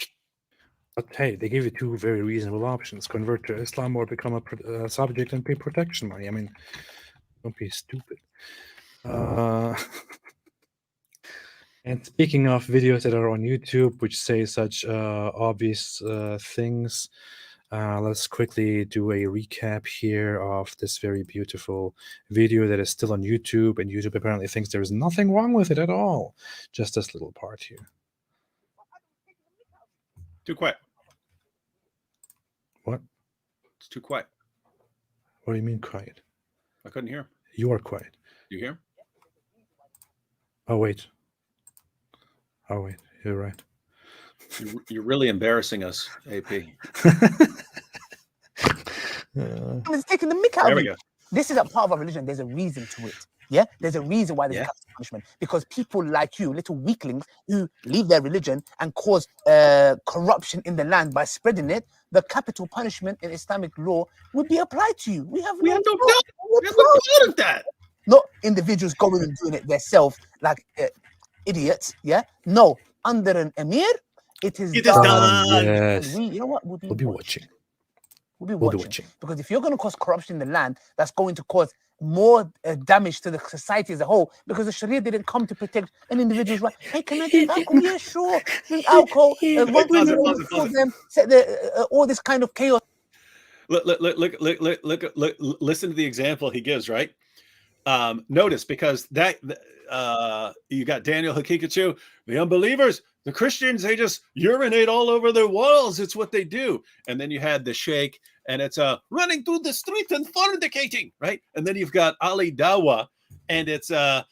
But hey, they give you 2 very reasonable options: convert to Islam or become a subject and pay protection money. I mean, don't be stupid. And speaking of videos that are on YouTube, which say such obvious things, Let's quickly do a recap here of this very beautiful video that is still on YouTube, and YouTube apparently thinks there is nothing wrong with it at all. Just this little part here. Too quiet. What? It's too quiet. What do you mean quiet? I couldn't hear him. You are quiet. You hear him? Oh, wait. You're right. You're really embarrassing us, AP. It's taking the mick out There of we me. go. This is a part of our religion. There's a reason to it. Yeah, there's a reason why there's Yeah. a capital punishment, because people like you, little weaklings who leave their religion and cause corruption in the land by spreading it, the capital punishment in Islamic law would be applied to you. We have We no have no doubt. doubt. We have no doubt of that. Not individuals going and doing it themselves like idiots. Yeah, no, under an emir, it is It is done. Yes. And we, you know what? We'll be watching. We'll be We'll be watching. watching. Because if you're going to cause corruption in the land, that's going to cause more damage to the society as a whole, because the Sharia didn't come to protect an individual's right. Hey, can I drink alcohol? Yeah, sure. Drink alcohol. Run pause it, women pause it, before pause it. them, set the, all this kind of chaos. Look, listen to the example he gives, right? Notice, because that you got Daniel Hakikachu, the unbelievers, the Christians, they just urinate all over their walls. It's what they do. And then you had the Sheikh, and it's running through the street and fornicating, right? And then you've got Ali Dawa, and it's if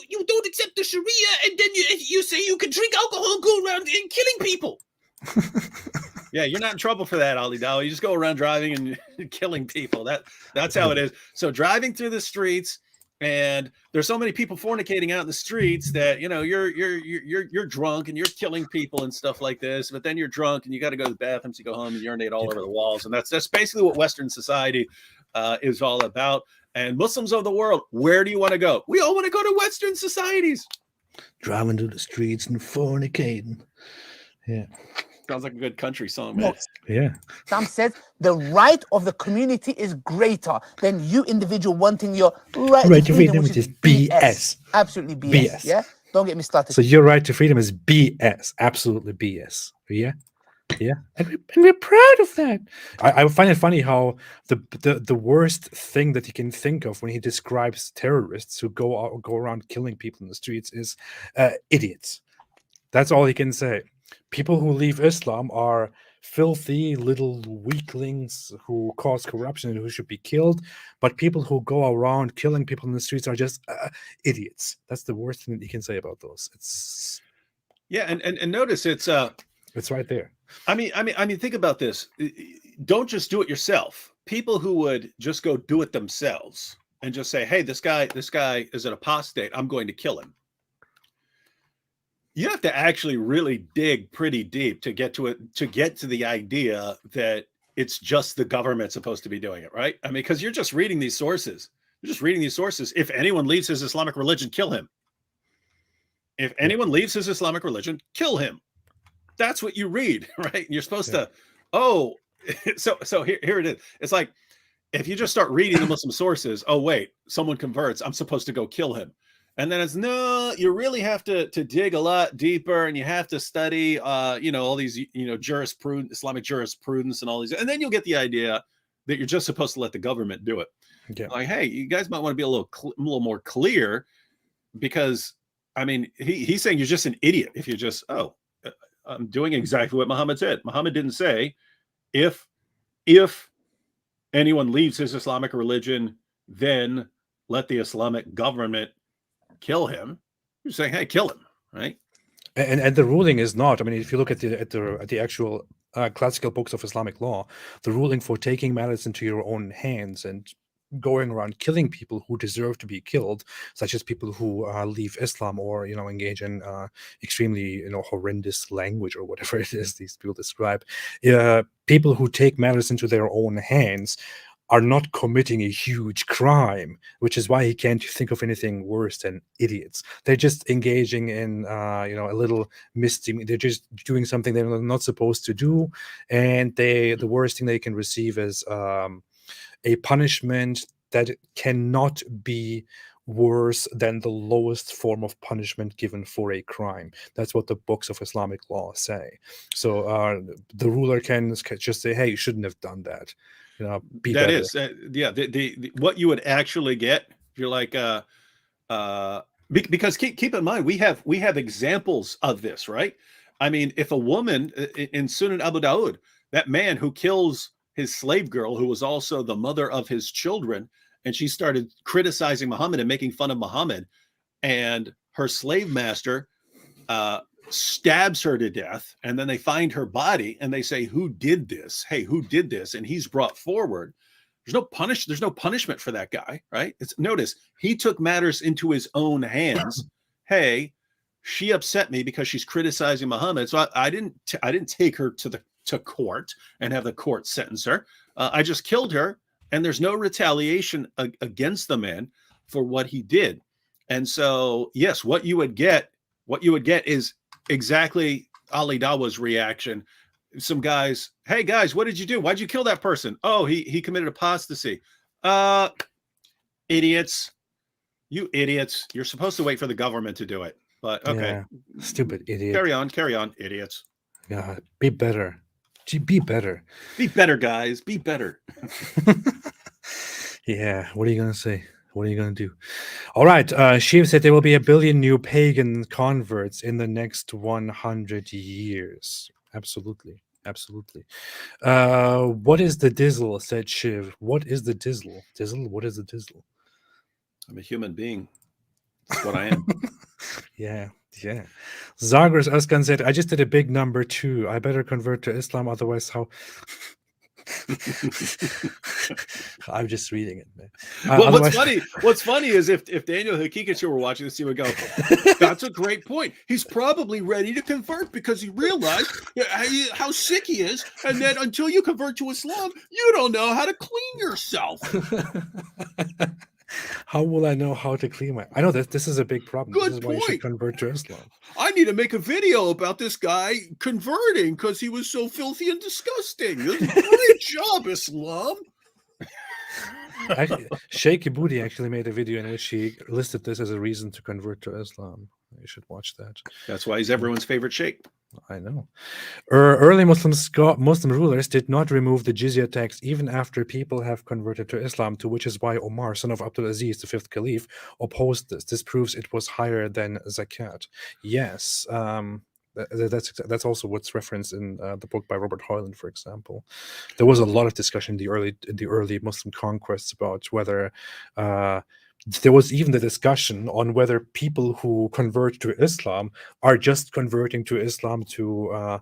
you don't accept the Sharia, and then you say you can drink alcohol and go around and killing people. Yeah, you're not in trouble for that, Ali Dawa. You just go around driving and killing people. That's how it is. So driving through the streets, and there's so many people fornicating out in the streets that you're drunk and you're killing people and stuff like this. But then you're drunk and you got to go to the bathroom, so you go home and urinate all over the walls. And that's basically what Western society is all about. And Muslims of the world, where do you want to go? We all want to go to Western societies. Driving through the streets and fornicating. Yeah. Sounds like a good country song, man. Yeah. Sam says the right of the community is greater than you individual wanting your right to freedom, which is BS. Absolutely BS. Yeah, don't get me started. So your right to freedom is BS. Absolutely BS. Yeah. Yeah. And we're proud of that. I find it funny how the worst thing that he can think of when he describes terrorists who go around killing people in the streets is idiots. That's all he can say. People who leave Islam are filthy little weaklings who cause corruption and who should be killed. But people who go around killing people in the streets are just idiots. That's the worst thing that you can say about those. It's and notice it's right there. I mean, think about this. Don't just do it yourself. People who would just go do it themselves and just say, "Hey, this guy is an apostate. I'm going to kill him." You have to actually really dig pretty deep to get to it, to get to the idea that it's just the government supposed to be doing it, right? I mean, because you're just reading these sources. You're just reading these sources. If anyone leaves his Islamic religion, kill him. If anyone leaves his Islamic religion, kill him. That's what you read, right? And you're supposed to, so here it is. It's like, if you just start reading the Muslim sources, oh, wait, someone converts, I'm supposed to go kill him. And then it's no, you really have to dig a lot deeper, and you have to study, all these, jurisprudence, Islamic jurisprudence, and all these, and then you'll get the idea that you're just supposed to let the government do it. Yeah. Like, hey, you guys might want to be a little more clear, because I mean, he's saying you're just an idiot if you just, I'm doing exactly what Muhammad said. Muhammad didn't say if anyone leaves his Islamic religion, then let the Islamic government kill him. You're saying, hey, kill him, right? And the ruling is not. I mean, if you look at the actual classical books of Islamic law, the ruling for taking matters into your own hands and going around killing people who deserve to be killed, such as people who leave Islam or engage in extremely horrendous language or whatever it is these people describe. People who take matters into their own hands are not committing a huge crime, which is why he can't think of anything worse than idiots. They're just engaging in, a little misdemeanor. They're just doing something they're not supposed to do, and the worst thing they can receive is a punishment that cannot be worse than the lowest form of punishment given for a crime. That's what the books of Islamic law say. So the ruler can just say, hey, you shouldn't have done that. Be That better. is, yeah. The what you would actually get if you're like, because keep in mind we have examples of this, right? I mean, if a woman in Sunan Abu Dawud, that man who kills his slave girl, who was also the mother of his children, and she started criticizing Muhammad and making fun of Muhammad, and her slave master stabs her to death, and then they find her body and they say, who did this? Hey, who did this? And he's brought forward. There's no punishment for that guy, right? Notice he took matters into his own hands. Hey, she upset me because she's criticizing Muhammad, so I didn't take her to court and have the court sentence her. I just killed her, and there's no retaliation against the man for what he did. And so, yes, what you would get is exactly Ali Dawa's reaction. Some guys, hey guys, what did you do? Why'd you kill that person? Oh, he committed apostasy. Idiots. You idiots. You're supposed to wait for the government to do it. But okay. Yeah, stupid idiot. Carry on, idiots. Yeah, be better. Be better. Be better, guys. Be better. Yeah, what are you going to say? What are you going to do? All right. Shiv said there will be 1 billion new pagan converts in the next 100 years. Absolutely. Absolutely. What is the dizzle? Said Shiv. What is the dizzle? Dizzle? What is the dizzle? I'm a human being. That's what I am. Yeah. Zagros Askan said, I just did a big number too. I better convert to Islam, otherwise how... I'm just reading it, man. Well, what's funny is if Daniel Hakikachu were watching this, he would go, that's a great point. He's probably ready to convert because he realized how sick he is, and that until you convert to Islam, you don't know how to clean yourself. How will I know how to clean my... I know that this is a big problem. Good This is why you should point. convert to Islam. I need to make a video about this guy converting because he was so filthy and disgusting. Great job, Islam. Sheikh Booty actually made a video in which he listed this as a reason to convert to Islam. You should watch that. That's why he's everyone's favorite sheikh. I know. Early Muslim rulers did not remove the jizya tax even after people have converted to Islam, to which is why Omar, son of Abdul Aziz, the fifth caliph, opposed this. This proves it was higher than zakat. Yes, that's also what's referenced in the book by Robert Hoyland, for example. There was a lot of discussion in the early Muslim conquests about whether there was even the discussion on whether people who convert to Islam are just converting to Islam to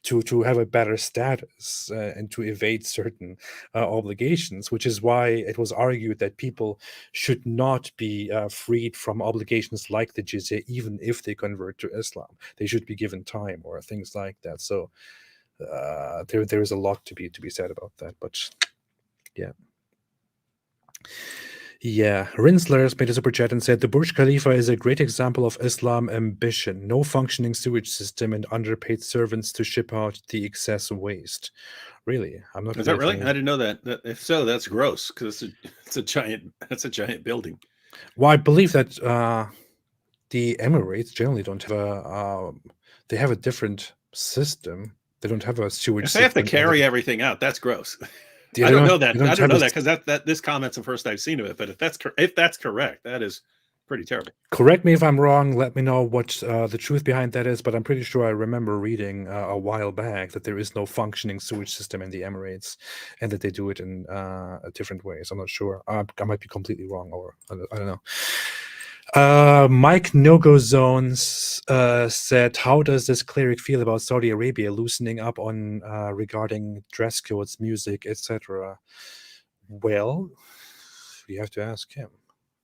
to have a better status and to evade certain obligations, which is why it was argued that people should not be freed from obligations like the jizya, even if they convert to Islam. They should be given time or things like that. So there is a lot to be said about that. But yeah. Yeah, Rinsler made a super chat and said, the Burj Khalifa is a great example of Islam ambition. No functioning sewage system and underpaid servants to ship out the excess waste. Really? I'm not. Is that really? I didn't know that. If so, that's gross because it's a giant building. Well, I believe that the Emirates generally don't have they have a different system. They don't have a sewage If system. they have to carry everything out, that's gross. Yeah, I don't know that. I don't know that because that this comment's the first I've seen of it. But if that's correct, that is pretty terrible. Correct me if I'm wrong. Let me know what the truth behind that is. But I'm pretty sure I remember reading a while back that there is no functioning sewage system in the Emirates, and that they do it in different ways. I'm not sure. I might be completely wrong, or I don't know. Mike No-Go Zones said, how does this cleric feel about Saudi Arabia loosening up on regarding dress codes, music, etc.? Well, you have to ask him.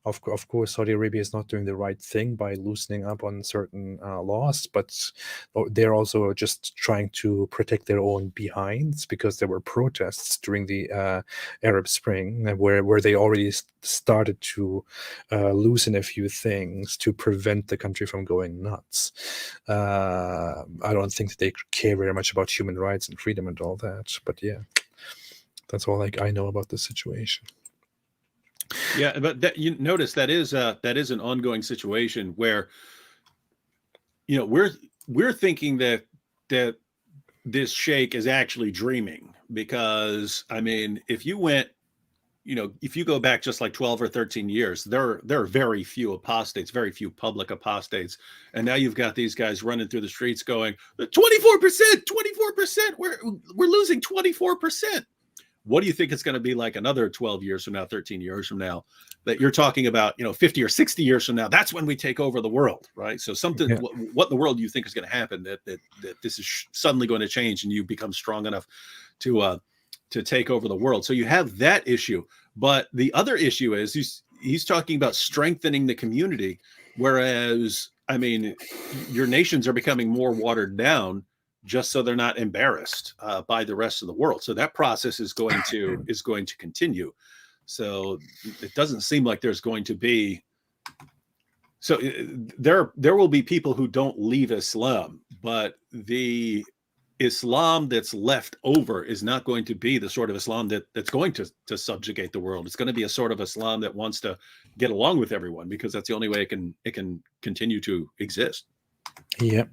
Of course, Saudi Arabia is not doing the right thing by loosening up on certain laws, but they're also just trying to protect their own behinds, because there were protests during the Arab Spring where they already started to loosen a few things to prevent the country from going nuts. I don't think that they care very much about human rights and freedom and all that, but yeah, that's all I know about the situation. Yeah, but that, you notice that is an ongoing situation where, you know, we're thinking that this sheikh is actually dreaming, because I mean, if you went, you know, if you go back just like 12 or 13 years, there are very few apostates, very few public apostates. And now you've got these guys running through the streets going, 24%, 24%, we're losing 24%. What do you think it's going to be like another 12 years from now, 13 years from now, that you're talking about, you know, 50 or 60 years from now? That's when we take over the world, right? So something, Yeah. what in the world do you think is going to happen that this is suddenly going to change and you become strong enough to take over the world? So you have that issue. But the other issue is he's talking about strengthening the community, whereas, I mean, your nations are becoming more watered down just so they're not embarrassed by the rest of the world. So that process is going to continue. So it doesn't seem like there's going to be. So there will be people who don't leave Islam, but the Islam that's left over is not going to be the sort of Islam that's going to subjugate the world. It's going to be a sort of Islam that wants to get along with everyone, because that's the only way it can continue to exist. Yep.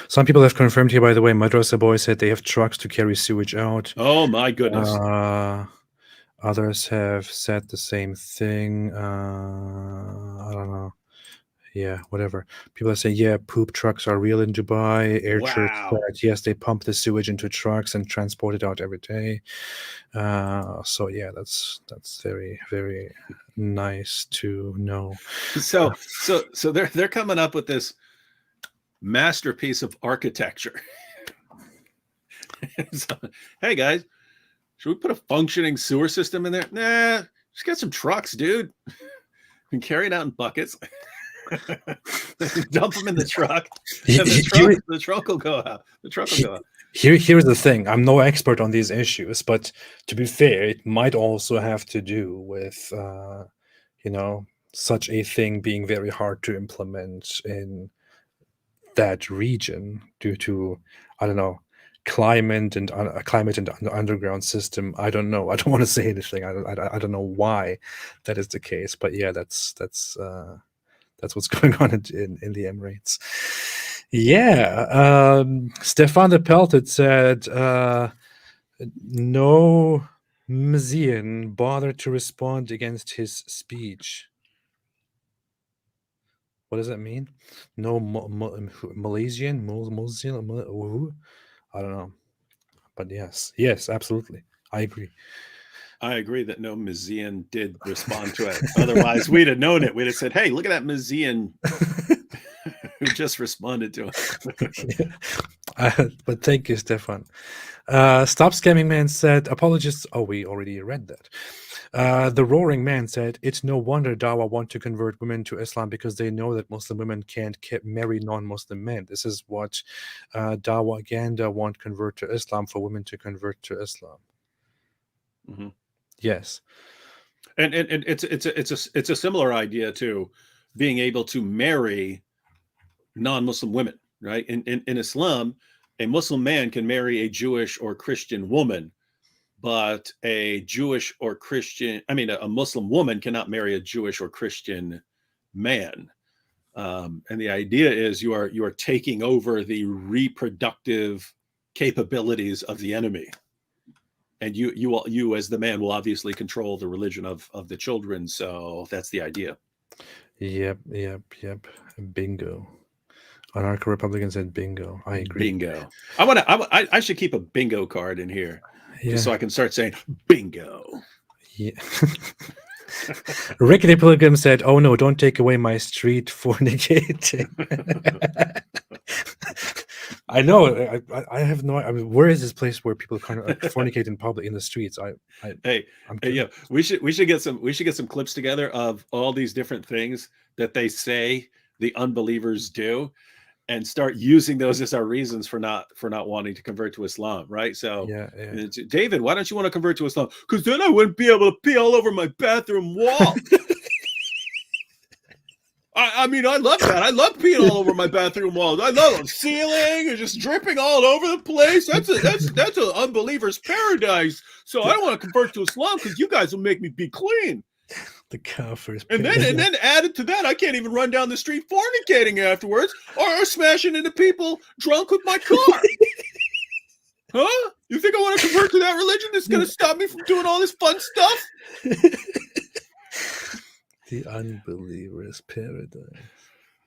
Some people have confirmed here, by the way. Madrasa Boy said they have trucks to carry sewage out. Oh my goodness. Others have said the same thing. I don't know. Yeah, whatever. People are saying, yeah, poop trucks are real in Dubai. Air Church said, yes, they pump the sewage into trucks and transport it out every day. So yeah, that's very, very nice to know. So they're coming up with this masterpiece of architecture. So, hey guys, should we put a functioning sewer system in there? Nah, just get some trucks, dude, and carry it out in buckets. Dump them in the truck. And the truck will go out. The truck will go out. Here's the thing. I'm no expert on these issues, but to be fair, it might also have to do with you know, such a thing being very hard to implement in that region due to, I don't know, climate and underground system. I don't know. I don't want to say anything. I don't know why that is the case, but yeah, that's what's going on in the Emirates. Yeah. Stefan the Pelted said, no Mazian bothered to respond against his speech. What does that mean? No Malaysian? I don't know. But yes, absolutely. I agree. I agree that no Mazian did respond to it. Otherwise, we'd have known it. We'd have said, hey, look at that Mazian who just responded to it. But thank you, Stefan. Stop Scamming Man said, apologists. Oh, we already read that. The Roaring Man said, it's no wonder Dawa want to convert women to Islam, because they know that Muslim women can't marry non-Muslim men. This is what Dawa Ganda want convert to Islam, for women to convert to Islam. Mm-hmm. Yes. And it's a similar idea to being able to marry non-Muslim women, right? In Islam, a Muslim man can marry a Jewish or Christian woman, but a Muslim woman cannot marry a Jewish or Christian man. And the idea is you are taking over the reproductive capabilities of the enemy. And you as the man will obviously control the religion of the children. So that's the idea. Yep. Bingo. Anarcho-Republican said bingo. I agree. Bingo. I should keep a bingo card in here, just so I can start saying bingo. Yeah. Rickety Pilgrim said, oh no, don't take away my street fornicating. I know. I have no. I mean, where is this place where people kind of fornicate in public in the streets? We should get some clips together of all these different things that they say the unbelievers do, and start using those as our reasons for not wanting to convert to Islam, right? So, David, why don't you want to convert to Islam? Because then I wouldn't be able to pee all over my bathroom wall. I mean, I love that. I love peeing all over my bathroom walls. I love the ceiling and just dripping all over the place. That's an unbeliever's paradise. So I don't want to convert to Islam because you guys will make me be clean. The Kafirs. And then added to that, I can't even run down the street fornicating afterwards or smashing into people drunk with my car. Huh? You think I want to convert to that religion that's going to stop me from doing all this fun stuff? The unbeliever's paradise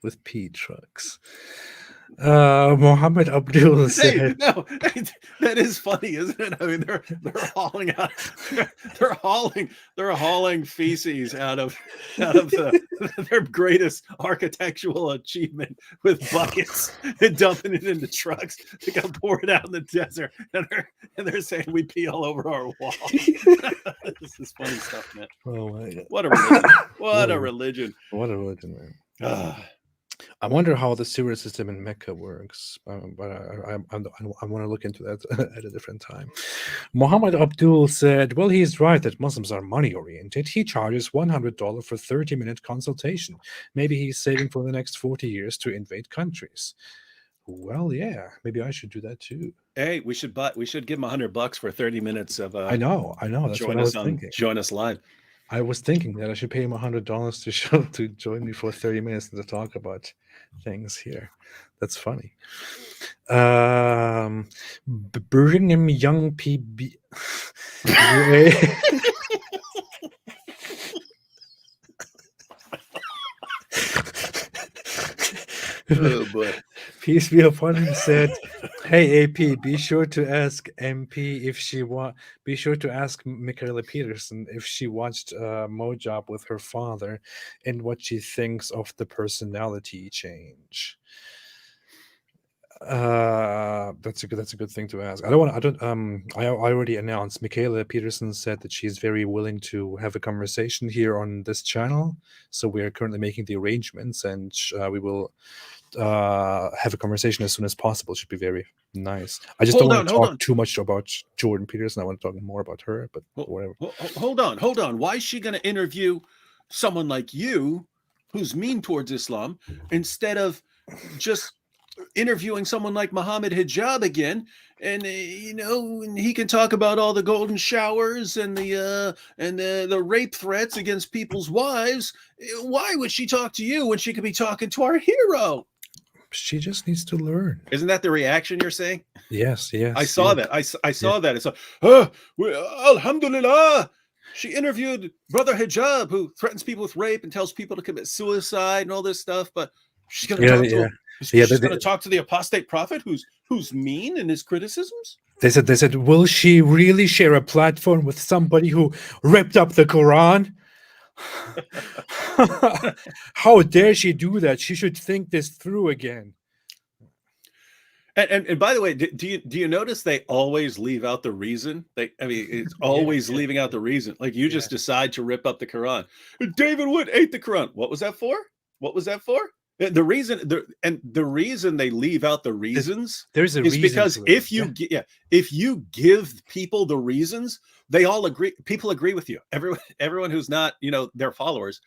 with P trucks. Muhammad Abdul said, that is funny, isn't it? I mean, they're hauling out, they're hauling feces out of their greatest architectural achievement with buckets and dumping it into trucks to go pour it out in the desert, and they're saying we pee all over our wall. This is funny stuff, man. Oh my God. What a religion! What a religion! What a religion, man. I wonder how the sewer system in Mecca works, but I want to look into that at a different time. Muhammad Abdul said, well, he's right that Muslims are money-oriented. He charges $100 for 30-minute consultation. Maybe he's saving for the next 40 years to invade countries. Well, yeah, maybe I should do that too. Hey, we should give him $100 for 30 minutes of I know. That's what I was thinking. Join us live. I was thinking that I should pay him $100 to join me for 30 minutes to talk about things here. That's funny. Bring him young PB. Oh boy. Peace be upon him said, hey AP, be sure to ask MP if she be sure to ask Michaela Peterson if she watched Mojab with her father and what she thinks of the personality change. That's a good thing to ask. I already announced Michaela Peterson said that she's very willing to have a conversation here on this channel, so we are currently making the arrangements, and we will have a conversation as soon as possible. Should be very nice. I just don't want to talk too much about Jordan Peterson. I want to talk more about her, but whatever. Hold on. Why is she going to interview someone like you who's mean towards Islam instead of just interviewing someone like Muhammad Hijab again, and and he can talk about all the golden showers and the rape threats against people's wives? Why would she talk to you when she could be talking to our hero? She just needs to learn. Isn't that the reaction you're saying? Yes. I saw that. I saw that. It's Alhamdulillah. She interviewed Brother Hijab, who threatens people with rape and tells people to commit suicide and all this stuff, but she's going to talk to him. She's going to talk to the apostate prophet who's mean in his criticisms? They said, will she really share a platform with somebody who ripped up the Quran? How dare she do that? She should think this through again. And by the way, do you notice they always leave out the reason? It's always leaving out the reason. Like you just decide to rip up the Quran. David Wood ate the Quran. What was that for? The reason they leave out the reasons is because if you give people the reasons, they all agree. People agree with you. Everyone who's not, their followers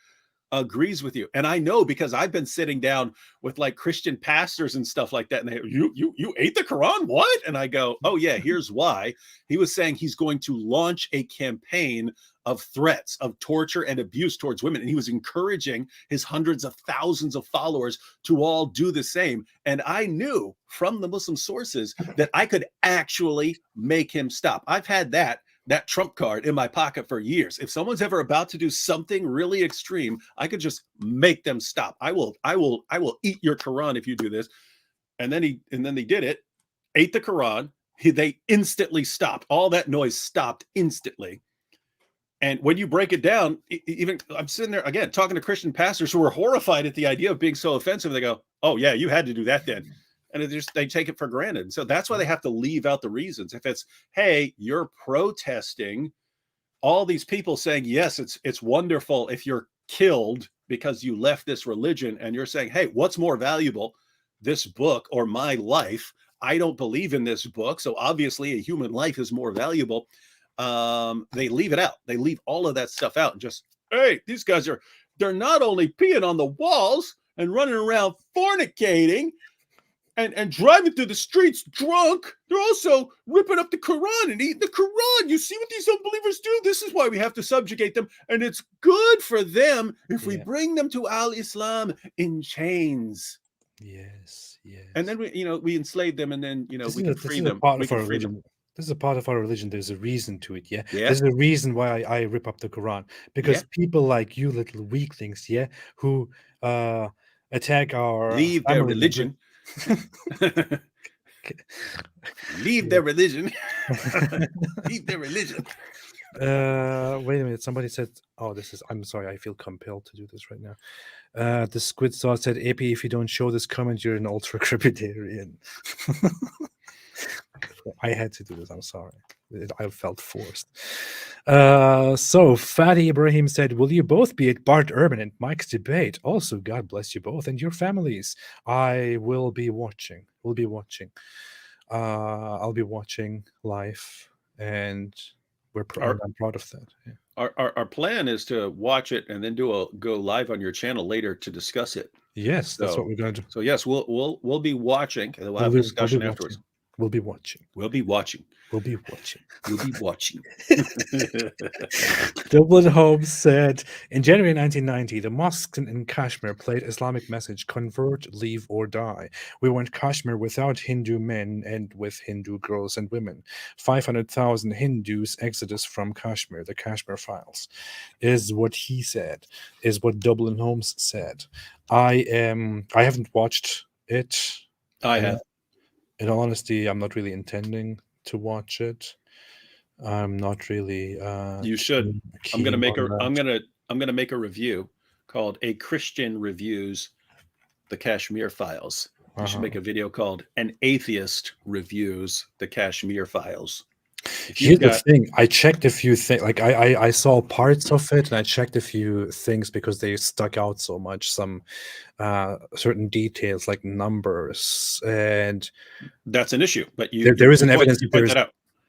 agrees with you. And I know because I've been sitting down with like Christian pastors and stuff like that. And they, you ate the Quran? What? And I go, oh yeah, here's why. He was saying he's going to launch a campaign of threats, of torture and abuse towards women. And he was encouraging his hundreds of thousands of followers to all do the same. And I knew from the Muslim sources that I could actually make him stop. I've had that trump card in my pocket for years. If someone's ever about to do something really extreme, I could just make them stop. I will eat your Quran if you do this. And then they did it, ate the Quran. They instantly stopped. All that noise stopped instantly. And when you break it down, even I'm sitting there again talking to Christian pastors who are horrified at the idea of being so offensive. They go, "Oh yeah, you had to do that then," and they take it for granted. And so that's why they have to leave out the reasons. If it's, "Hey, you're protesting," all these people saying, "Yes, it's wonderful if you're killed because you left this religion," and you're saying, "Hey, what's more valuable, this book or my life? I don't believe in this book, so obviously a human life is more valuable." They leave it out. They leave all of that stuff out and just, hey, these guys they're not only peeing on the walls and running around fornicating and driving through the streets drunk. They're also ripping up the Quran and eating the Quran. You see what these unbelievers do? This is why we have to subjugate them. And it's good for them if we bring them to al-Islam in chains. Yes, yes. And then we enslave them, and then we can free them. Part of our religion. This is a part of our religion. There's a reason to it, yeah. There's a reason why I rip up the Quran, because people like you, little weaklings, who attack our leave their religion. Leave their religion. Leave their religion. Wait a minute. Somebody said, "Oh, I'm sorry. I feel compelled to do this right now." The Squid Sauce said, "AP, if you don't show this comment, you're an ultra crepidarian." I had to do this. I'm sorry. I felt forced. So Fatty Ibrahim said, "Will you both be at Bart Urban and Mike's debate? Also, God bless you both and your families. I will be watching. We'll be watching. I'll be watching live, and I'm proud of that." Yeah. Our plan is to watch it and then go live on your channel later to discuss it. Yes, that's what we're going to do. So yes, we'll be watching, and we'll have a discussion afterwards. We'll be watching. We'll be watching. We'll be watching. We'll be watching. Dublin Holmes said, in January 1990, the mosques in Kashmir played Islamic message, convert, leave or die. We went Kashmir without Hindu men and with Hindu girls and women. 500,000 Hindus exodus from Kashmir. The Kashmir Files is what he said, is what Dublin Holmes said. I haven't watched it. I have. In all honesty, I'm not really intending to watch it. I'm not really. You should. I'm gonna make a review called "A Christian Reviews the Kashmir Files." You should make a video called "An Atheist Reviews the Kashmir Files." Here's the thing. I checked a few things. Like I saw parts of it, and I checked a few things because they stuck out so much. Some certain details, like numbers, and that's an issue. But there is an evidence.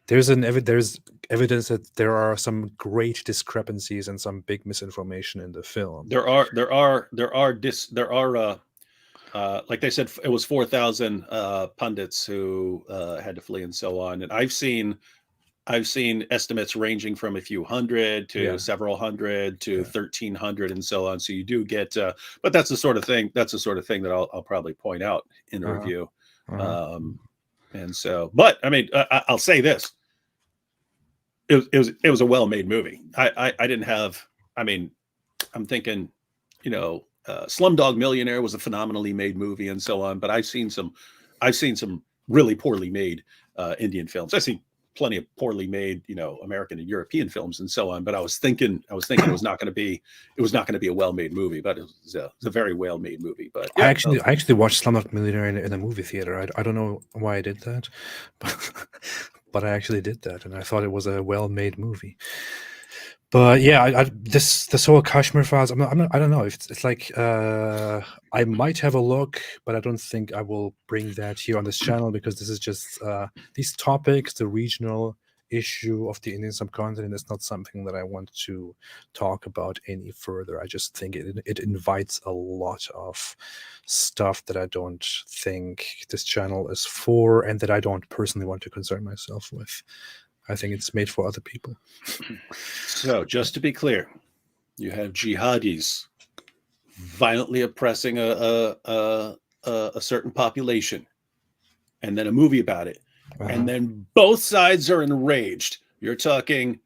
There's evidence that there are some great discrepancies and some big misinformation in the film. There are like they said, it was 4,000 pundits who had to flee and so on. And I've seen estimates ranging from a few hundred to several hundred to 1,300 and so on. So you do get, but that's the sort of thing. That's the sort of thing that I'll probably point out in a review. And so, but I mean, I'll say this: it was a well-made movie. I didn't have. I mean, I'm thinking, Slumdog Millionaire was a phenomenally made movie and so on. But I've seen some really poorly made Indian films. I've seen plenty of poorly made, American and European films and so on. But I was thinking it was not going to be a well-made movie, but it was a very well-made movie. But yeah, I actually watched Slumdog Millionaire in a movie theater. I don't know why I did that, but I actually did that, and I thought it was a well-made movie. But yeah, this whole Kashmir Files, I don't know if it's like I might have a look, but I don't think I will bring that here on this channel, because this is just these topics, the regional issue of the Indian subcontinent is not something that I want to talk about any further. I just think it invites a lot of stuff that I don't think this channel is for, and that I don't personally want to concern myself with. I think it's made for other people. So, just to be clear, you have jihadis violently oppressing a certain population, and then a movie about it, and then both sides are enraged. You're talking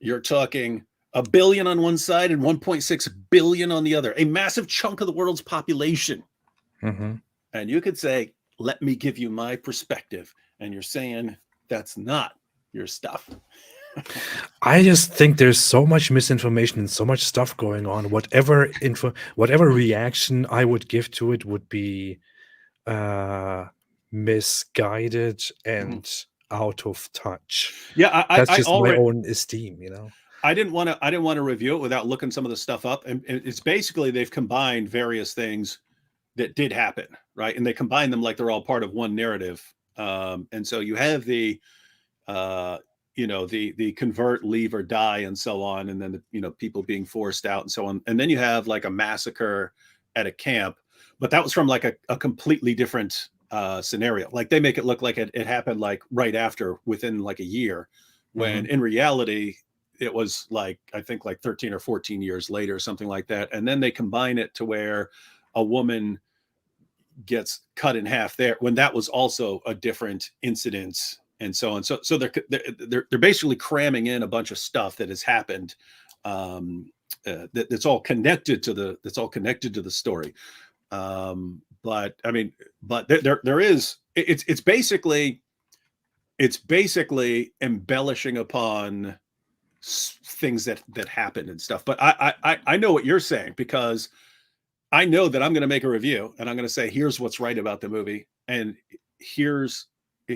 $1 billion on one side and 1.6 billion on the other, a massive chunk of the world's population. And you could say, "Let me give you my perspective," and you're saying that's not your stuff. I just think there's so much misinformation and so much stuff going on. Whatever reaction I would give to it would be misguided and out of touch. Yeah, that's just my own esteem, I didn't want to review it without looking some of the stuff up, and it's basically they've combined various things that did happen, right? And they combine them like they're all part of one narrative. And so you have the convert, leave or die and so on, and then the people being forced out and so on, and then you have like a massacre at a camp, but that was from like a completely different scenario. Like they make it look like it happened like right after, within like a year, when in reality it was like, I think like 13 or 14 years later, something like that. And then they combine it to where a woman gets cut in half there, when that was also a different incident, and so on. So they're basically cramming in a bunch of stuff that has happened, that's all connected to the story. But I mean, but there is, it's basically embellishing upon things that happened and stuff. But I know what you're saying, because I know that I'm going to make a review and I'm going to say, here's what's right about the movie, and here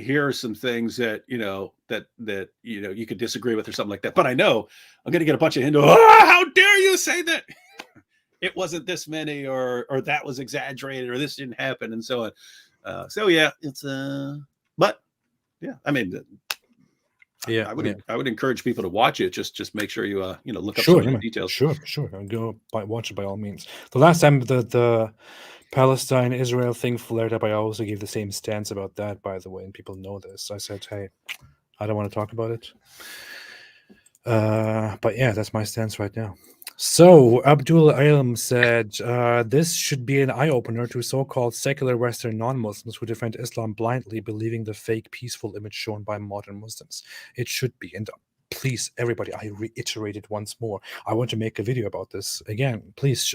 are some things that you could disagree with or something like that. But I know I'm going to get a bunch of Hindu, how dare you say that it wasn't this many, or that was exaggerated, or this didn't happen, and so on. So yeah, it's but yeah, I mean, I would encourage people to watch it. Just make sure you look up some of the details. Sure. And go watch it by all means. The last time the Palestine-Israel thing flared up, I also gave the same stance about that, by the way, and people know this. I said, hey, I don't want to talk about it. But yeah, that's my stance right now. So Abdul Ilm said, this should be an eye-opener to so-called secular Western non-Muslims who defend Islam blindly, believing the fake peaceful image shown by modern Muslims. It should be. And please, everybody, I reiterate it once more. I want to make a video about this again. Please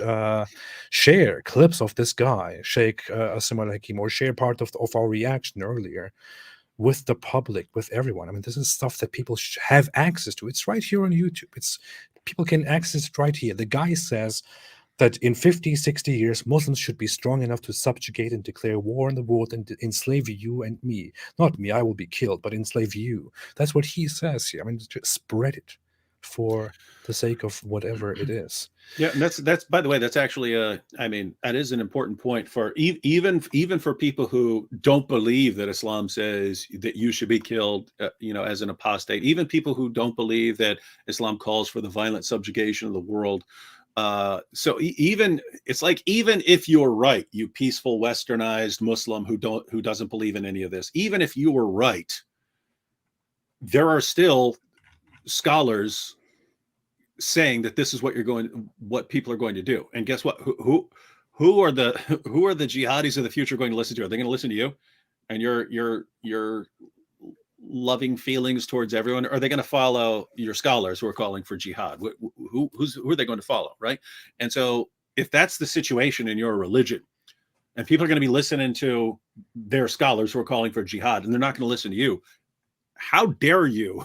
share clips of this guy, Sheikh Asim al-Hakim, or share part of our reaction earlier with the public, with everyone. I mean, this is stuff that people have access to. It's right here on YouTube. People can access it right here. The guy says that in 50, 60 years, Muslims should be strong enough to subjugate and declare war on the world and enslave you and me. Not me, I will be killed, but enslave you. That's what he says here. I mean, to spread it for the sake of whatever it is. Yeah, and that's by the way, that's actually I mean, that is an important point for even for people who don't believe that Islam says that you should be killed, as an apostate. Even people who don't believe that Islam calls for the violent subjugation of the world. So even if you're right, you peaceful westernized Muslim who doesn't believe in any of this, even if you were right, there are still scholars saying that this is what people are going to do. And guess what? Who are the jihadis of the future going to listen to? Are they going to listen to you and your loving feelings towards everyone? Or are they going to follow your scholars who are calling for jihad? Who are they going to follow, right? And so if that's the situation in your religion, and people are going to be listening to their scholars who are calling for jihad, and they're not going to listen to you, how dare you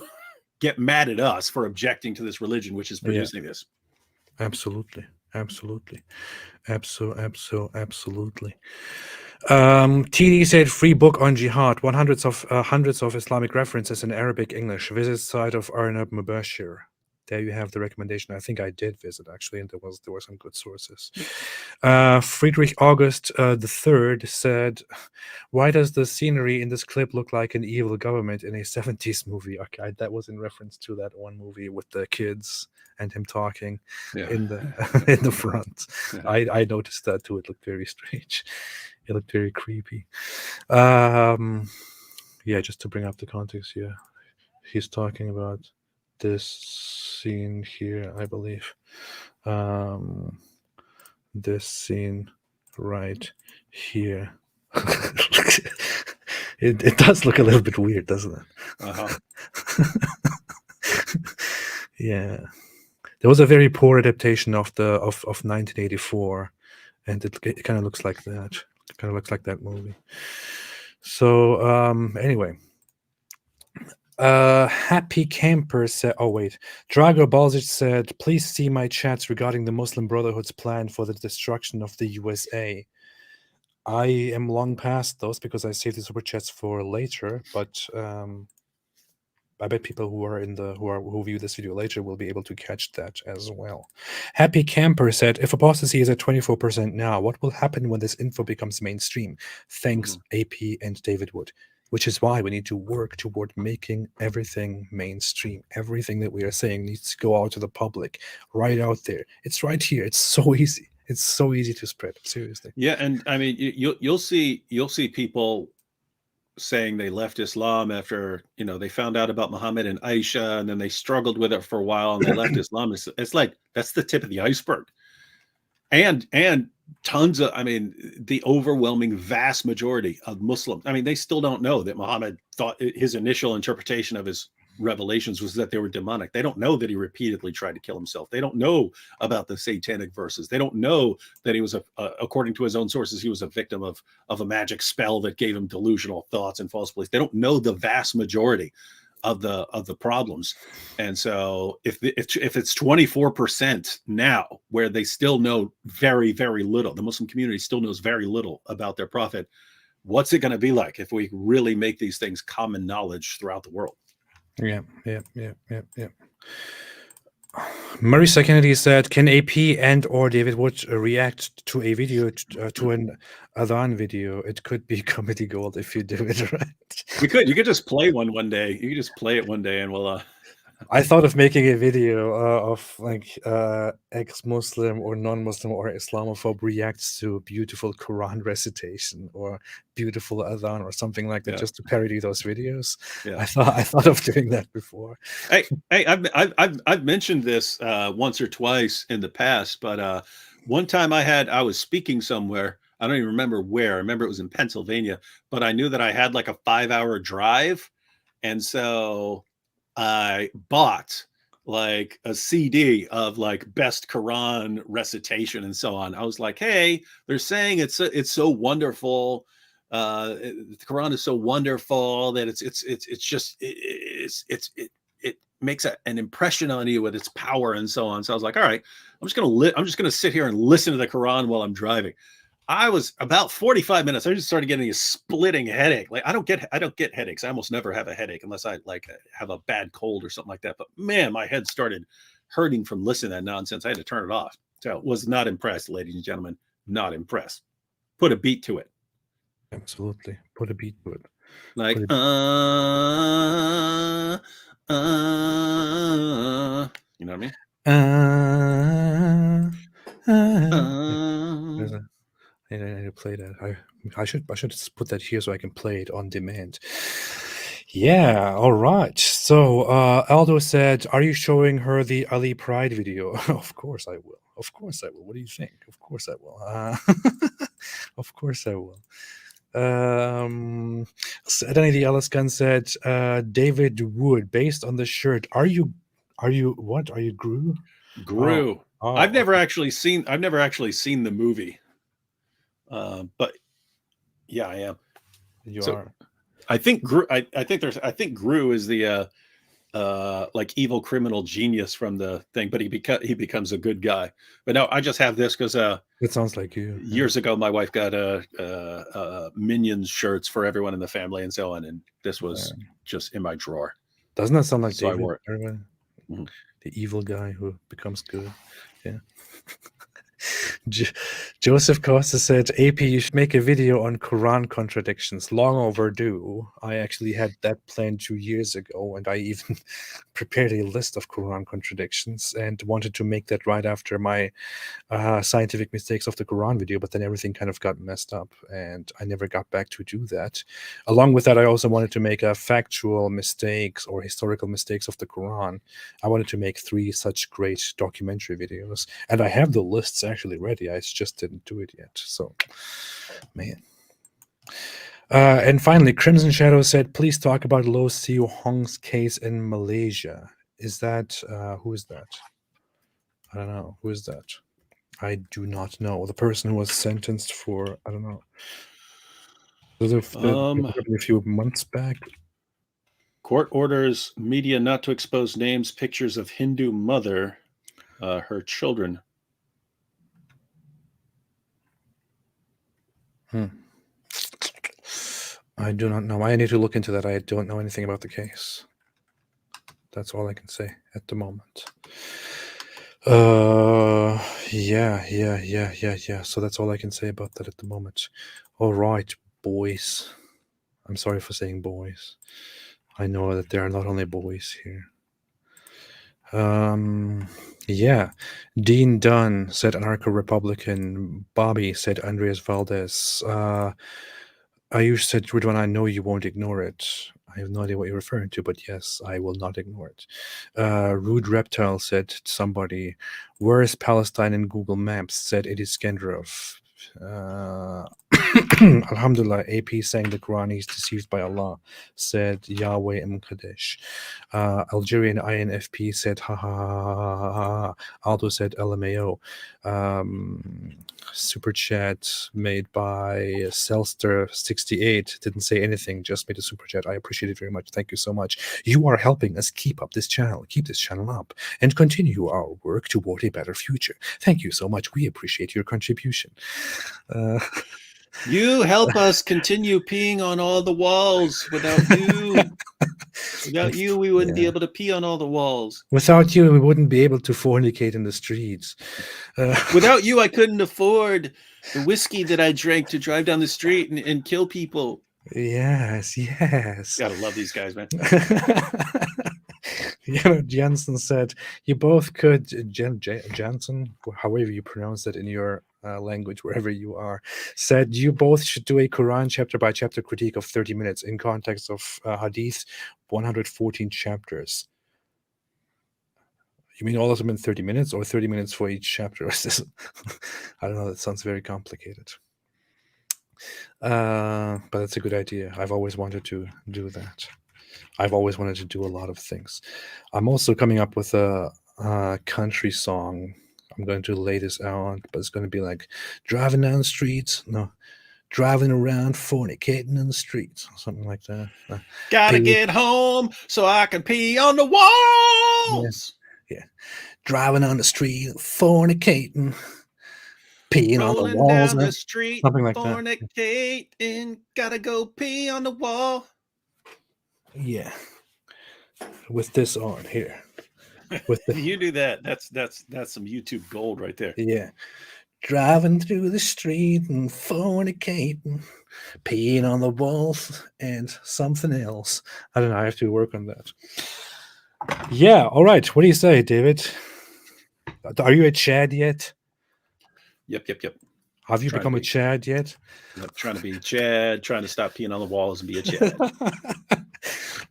get mad at us for objecting to this religion which is producing this? Absolutely. TD said, free book on jihad, hundreds of Islamic references in Arabic, English. Visit site of Arnab Mubashir. There you have the recommendation. I think I did visit, actually, and there were some good sources. Friedrich August III said, why does the scenery in this clip look like an evil government in a 70s movie? Okay, that was in reference to that one movie with the kids and him talking in the front. Yeah. I noticed that too. It looked very strange. It looked very creepy. Just to bring up the context here. He's talking about this scene here, I believe. This scene right here. It does look a little bit weird, doesn't it? Uh-huh. Yeah. There was a very poor adaptation of 1984, and it kind of looks like that. It kind of looks like that movie. So anyway. Happy Camper said, Drago Balzic said, please see my chats regarding the Muslim Brotherhood's plan for the destruction of the USA. I am long past those because I saved the super chats for later, but I bet people who view this video later will be able to catch that as well. Happy Camper said, if apostasy is at 24% now, what will happen when this info becomes mainstream? Thanks, AP and David Wood. Which is why we need to work toward making everything mainstream. Everything that we are saying needs to go out to the public, right out there. It's right here. It's so easy. It's so easy to spread. Seriously. Yeah, and I mean, you'll see people saying they left Islam after they found out about Muhammad and Aisha, and then they struggled with it for a while, and they left Islam. It's like that's the tip of the iceberg, and tons of, I mean, the overwhelming vast majority of Muslims, I mean, they still don't know that Muhammad thought his initial interpretation of his revelations was that they were demonic. They don't know that he repeatedly tried to kill himself. They don't know about the satanic verses. They don't know that he was according to his own sources, he was a victim of a magic spell that gave him delusional thoughts and false beliefs. They don't know the vast majority of the problems. And so if it's 24% now, where they still know very, very little, the Muslim community still knows very little about their prophet, what's it going to be like if we really make these things common knowledge throughout the world? Yeah. Marisa Kennedy said, "Can AP and or David Wood react to a video to an Adhan video? It could be comedy gold if you do it right." You could just play one day. You could just play it one day, and we'll. I thought of making a video of like ex-Muslim or non-Muslim or Islamophobe reacts to beautiful Quran recitation or beautiful Adhan or something like that, Yeah. just to parody those videos. Yeah. I thought of doing that before. Hey, I've mentioned this once or twice in the past, but one time I was speaking somewhere. I don't even remember where. I remember it was in Pennsylvania, but I knew that I had like a 5-hour drive, and so I bought like a CD of like best Quran recitation and so on. I was like, hey, they're saying it's so wonderful. The Quran is so wonderful that it makes an impression on you with its power and so on. So I was like, all right, I'm just gonna sit here and listen to the Quran while I'm driving. I was about 45 minutes. I just started getting a splitting headache. Like I don't get headaches. I almost never have a headache unless I like have a bad cold or something like that. But man, my head started hurting from listening to that nonsense. I had to turn it off. So was not impressed, ladies and gentlemen. Not impressed. Put a beat to it. Absolutely. Put a beat to it. Like, you know what I mean? I need to play that. I should just put that here so I can play it on demand. Yeah, all right. So Aldo said, "Are you showing her the Ali Pride video?" Of course I will. Of course I will. What do you think? Of course I will. Of course I will. Danny the Ellis Gun said, David Wood, based on the shirt, are you what? Are you Gru? Gru. Oh, I've never actually seen the movie. But yeah, I am. You So, are. I think Gru. I think Gru is the like evil criminal genius from the thing, but he becomes a good guy. But no, I just have this because it sounds like you. Years ago, my wife got Minions shirts for everyone in the family and so on, and this was just in my drawer. Doesn't that sound like so David? I wore it. Mm-hmm. The evil guy who becomes good. Yeah. Joseph Costa said, AP, you should make a video on Quran contradictions. Long overdue. I actually had that planned 2 years ago, and I even prepared a list of Quran contradictions and wanted to make that right after my scientific mistakes of the Quran video, but then everything kind of got messed up, and I never got back to do that. Along with that, I also wanted to make factual mistakes or historical mistakes of the Quran. I wanted to make 3 such great documentary videos, and I have the lists actually ready. I just didn't do it yet. So, man. And finally, Crimson Shadow said, please talk about Lo Siu Hong's case in Malaysia. Is that, who is that? I don't know. Who is that? I do not know. The person who was sentenced for, I don't know. Was it a few months back? Court orders media not to expose names, pictures of Hindu mother, her children. I do not know. I need to look into that. I don't know anything about the case. That's all I can say at the moment. Yeah. So that's all I can say about that at the moment. All right, boys. I'm sorry for saying boys. I know that there are not only boys here. Yeah. Dean Dunn said anarcho-republican. Bobby said Andreas Valdez. You said, Ridwan, I know you won't ignore it. I have no idea what you're referring to, but yes, I will not ignore it. Rude Reptile said somebody, where is Palestine in Google Maps? Said it is Skenderov. Alhamdulillah, AP saying the Quran is deceived by Allah, said Yahweh Mkadesh. Algerian INFP said ha ha ha ha ha ha. Aldo said LMAO. Super chat made by Selster68 didn't say anything, just made a super chat. I appreciate it very much. Thank you so much. You are helping us keep this channel up, and continue our work toward a better future. Thank you so much. We appreciate your contribution. You help us continue peeing on all the walls. Without you, we wouldn't be able to pee on all the walls. Without you, we wouldn't be able to fornicate in the streets. Without you, I couldn't afford the whiskey that I drank to drive down the street and kill people. Yes. Gotta love these guys, man. Jensen said, you both could, Jensen, however you pronounce it in your language, wherever you are, said you both should do a Quran chapter by chapter critique of 30 minutes in context of Hadith 114 chapters. You mean all of them in 30 minutes or 30 minutes for each chapter? I don't know. That sounds very complicated. But that's a good idea. I've always wanted to do that. I've always wanted to do a lot of things. I'm also coming up with a country song. I'm going to lay this out, but it's going to be like driving down the streets. No, driving around fornicating in the streets. Something like that. Gotta get home so I can pee on the walls. Yeah. Driving on the street, fornicating. Peeing on the walls. Down the street, something like fornicating, that. Gotta go pee on the wall. Yeah. With this on here. You do that. That's some YouTube gold right there. Yeah. Driving through the street and fornicating, peeing on the walls, and something else. I don't know. I have to work on that. Yeah. All right. What do you say, David? Are you a Chad yet? Yep. Have you become a Chad yet? Yep, trying to be Chad, trying to stop peeing on the walls and be a Chad.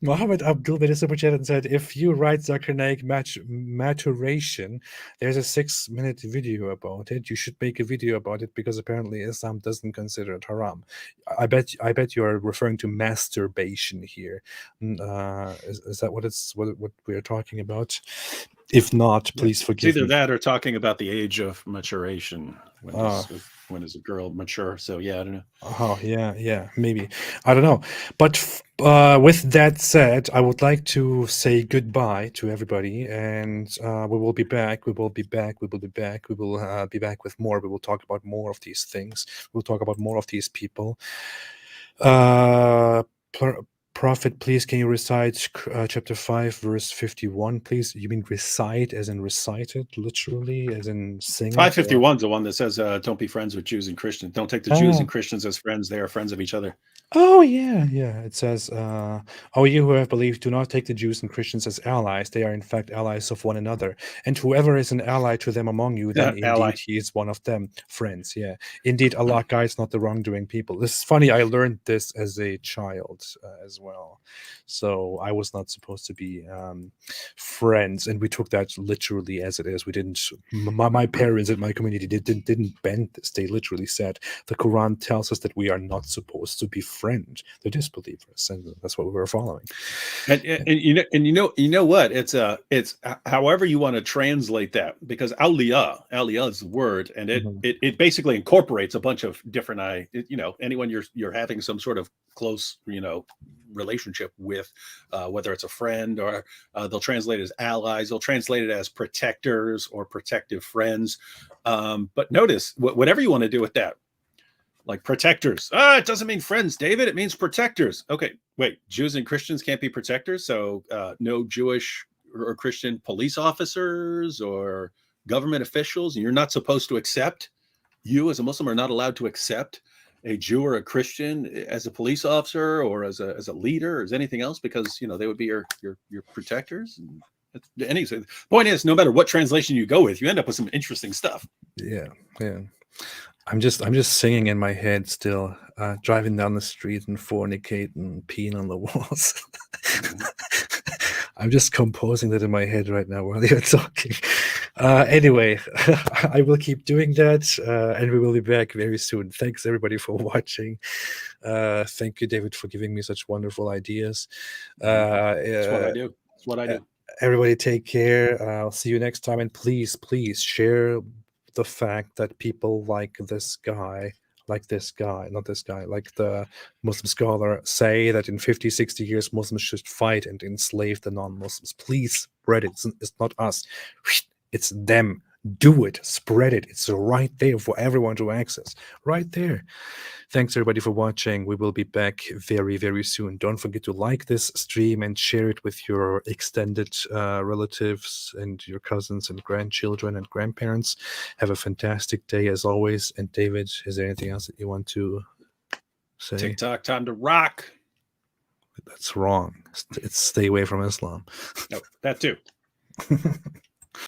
Mohammed Abdul made a super chat and said, if you write Zakir Naik maturation, there's a 6-minute video about it. You should make a video about it because apparently Islam doesn't consider it haram. I bet you are referring to masturbation here. Is that what we're talking about? If not, please forgive me. Either me. that or talking about the age of maturation. When is a girl mature? So yeah, I don't know. Oh yeah, maybe. I don't know. But with that said, I would like to say goodbye to everybody, and we will be back. We will be back with more. We will talk about more of these things. We'll talk about more of these people. Prophet, please, can you recite chapter 5, verse 51, please? You mean recite as in recited, literally, as in sing? 551 is the one that says, don't be friends with Jews and Christians. Don't take the Jews and Christians as friends. They are friends of each other. Oh, yeah. It says, you who have believed, do not take the Jews and Christians as allies. They are, in fact, allies of one another. And whoever is an ally to them among you, then indeed he is one of them. Friends, yeah. Indeed, Allah guides not the wrongdoing people. This is funny. I learned this as a child as well. So I was not supposed to be friends. And we took that literally as it is. We didn't, my parents and my community didn't bend this. They literally said, the Quran tells us that we are not supposed to be friends. They're disbelievers, and that's what we were following. And you know what? It's however you want to translate that, because awliya is the word, and it basically incorporates a bunch of different anyone you're having some sort of close relationship with, whether it's a friend or they'll translate it as allies, they'll translate it as protectors or protective friends. But notice whatever you want to do with that. Like protectors. It doesn't mean friends, David. It means protectors. Okay, wait. Jews and Christians can't be protectors. So no Jewish or Christian police officers or government officials. And you're not supposed to accept. You as a Muslim are not allowed to accept a Jew or a Christian as a police officer or as a leader or as anything else, because they would be your protectors. The point is, no matter what translation you go with, you end up with some interesting stuff. Yeah, yeah. I'm just singing in my head still, driving down the street and fornicating, peeing on the walls. I'm just composing that in my head right now while you're talking. Anyway, I will keep doing that, and we will be back very soon. Thanks everybody for watching. Thank you, David, for giving me such wonderful ideas. That's what I do. That's what I do. Everybody take care. I'll see you next time. And please, please share the fact that people like this guy, like the Muslim scholar, say that in 50, 60 years, Muslims should fight and enslave the non-Muslims. Please spread it. It's not us. It's them. Do it. Spread it. It's right there for everyone to access. Right there. Thanks, everybody, for watching. We will be back very, very soon. Don't forget to like this stream and share it with your extended relatives and your cousins and grandchildren and grandparents. Have a fantastic day, as always. And David, is there anything else that you want to say? TikTok, time to rock. That's wrong. It's stay away from Islam. No, that too.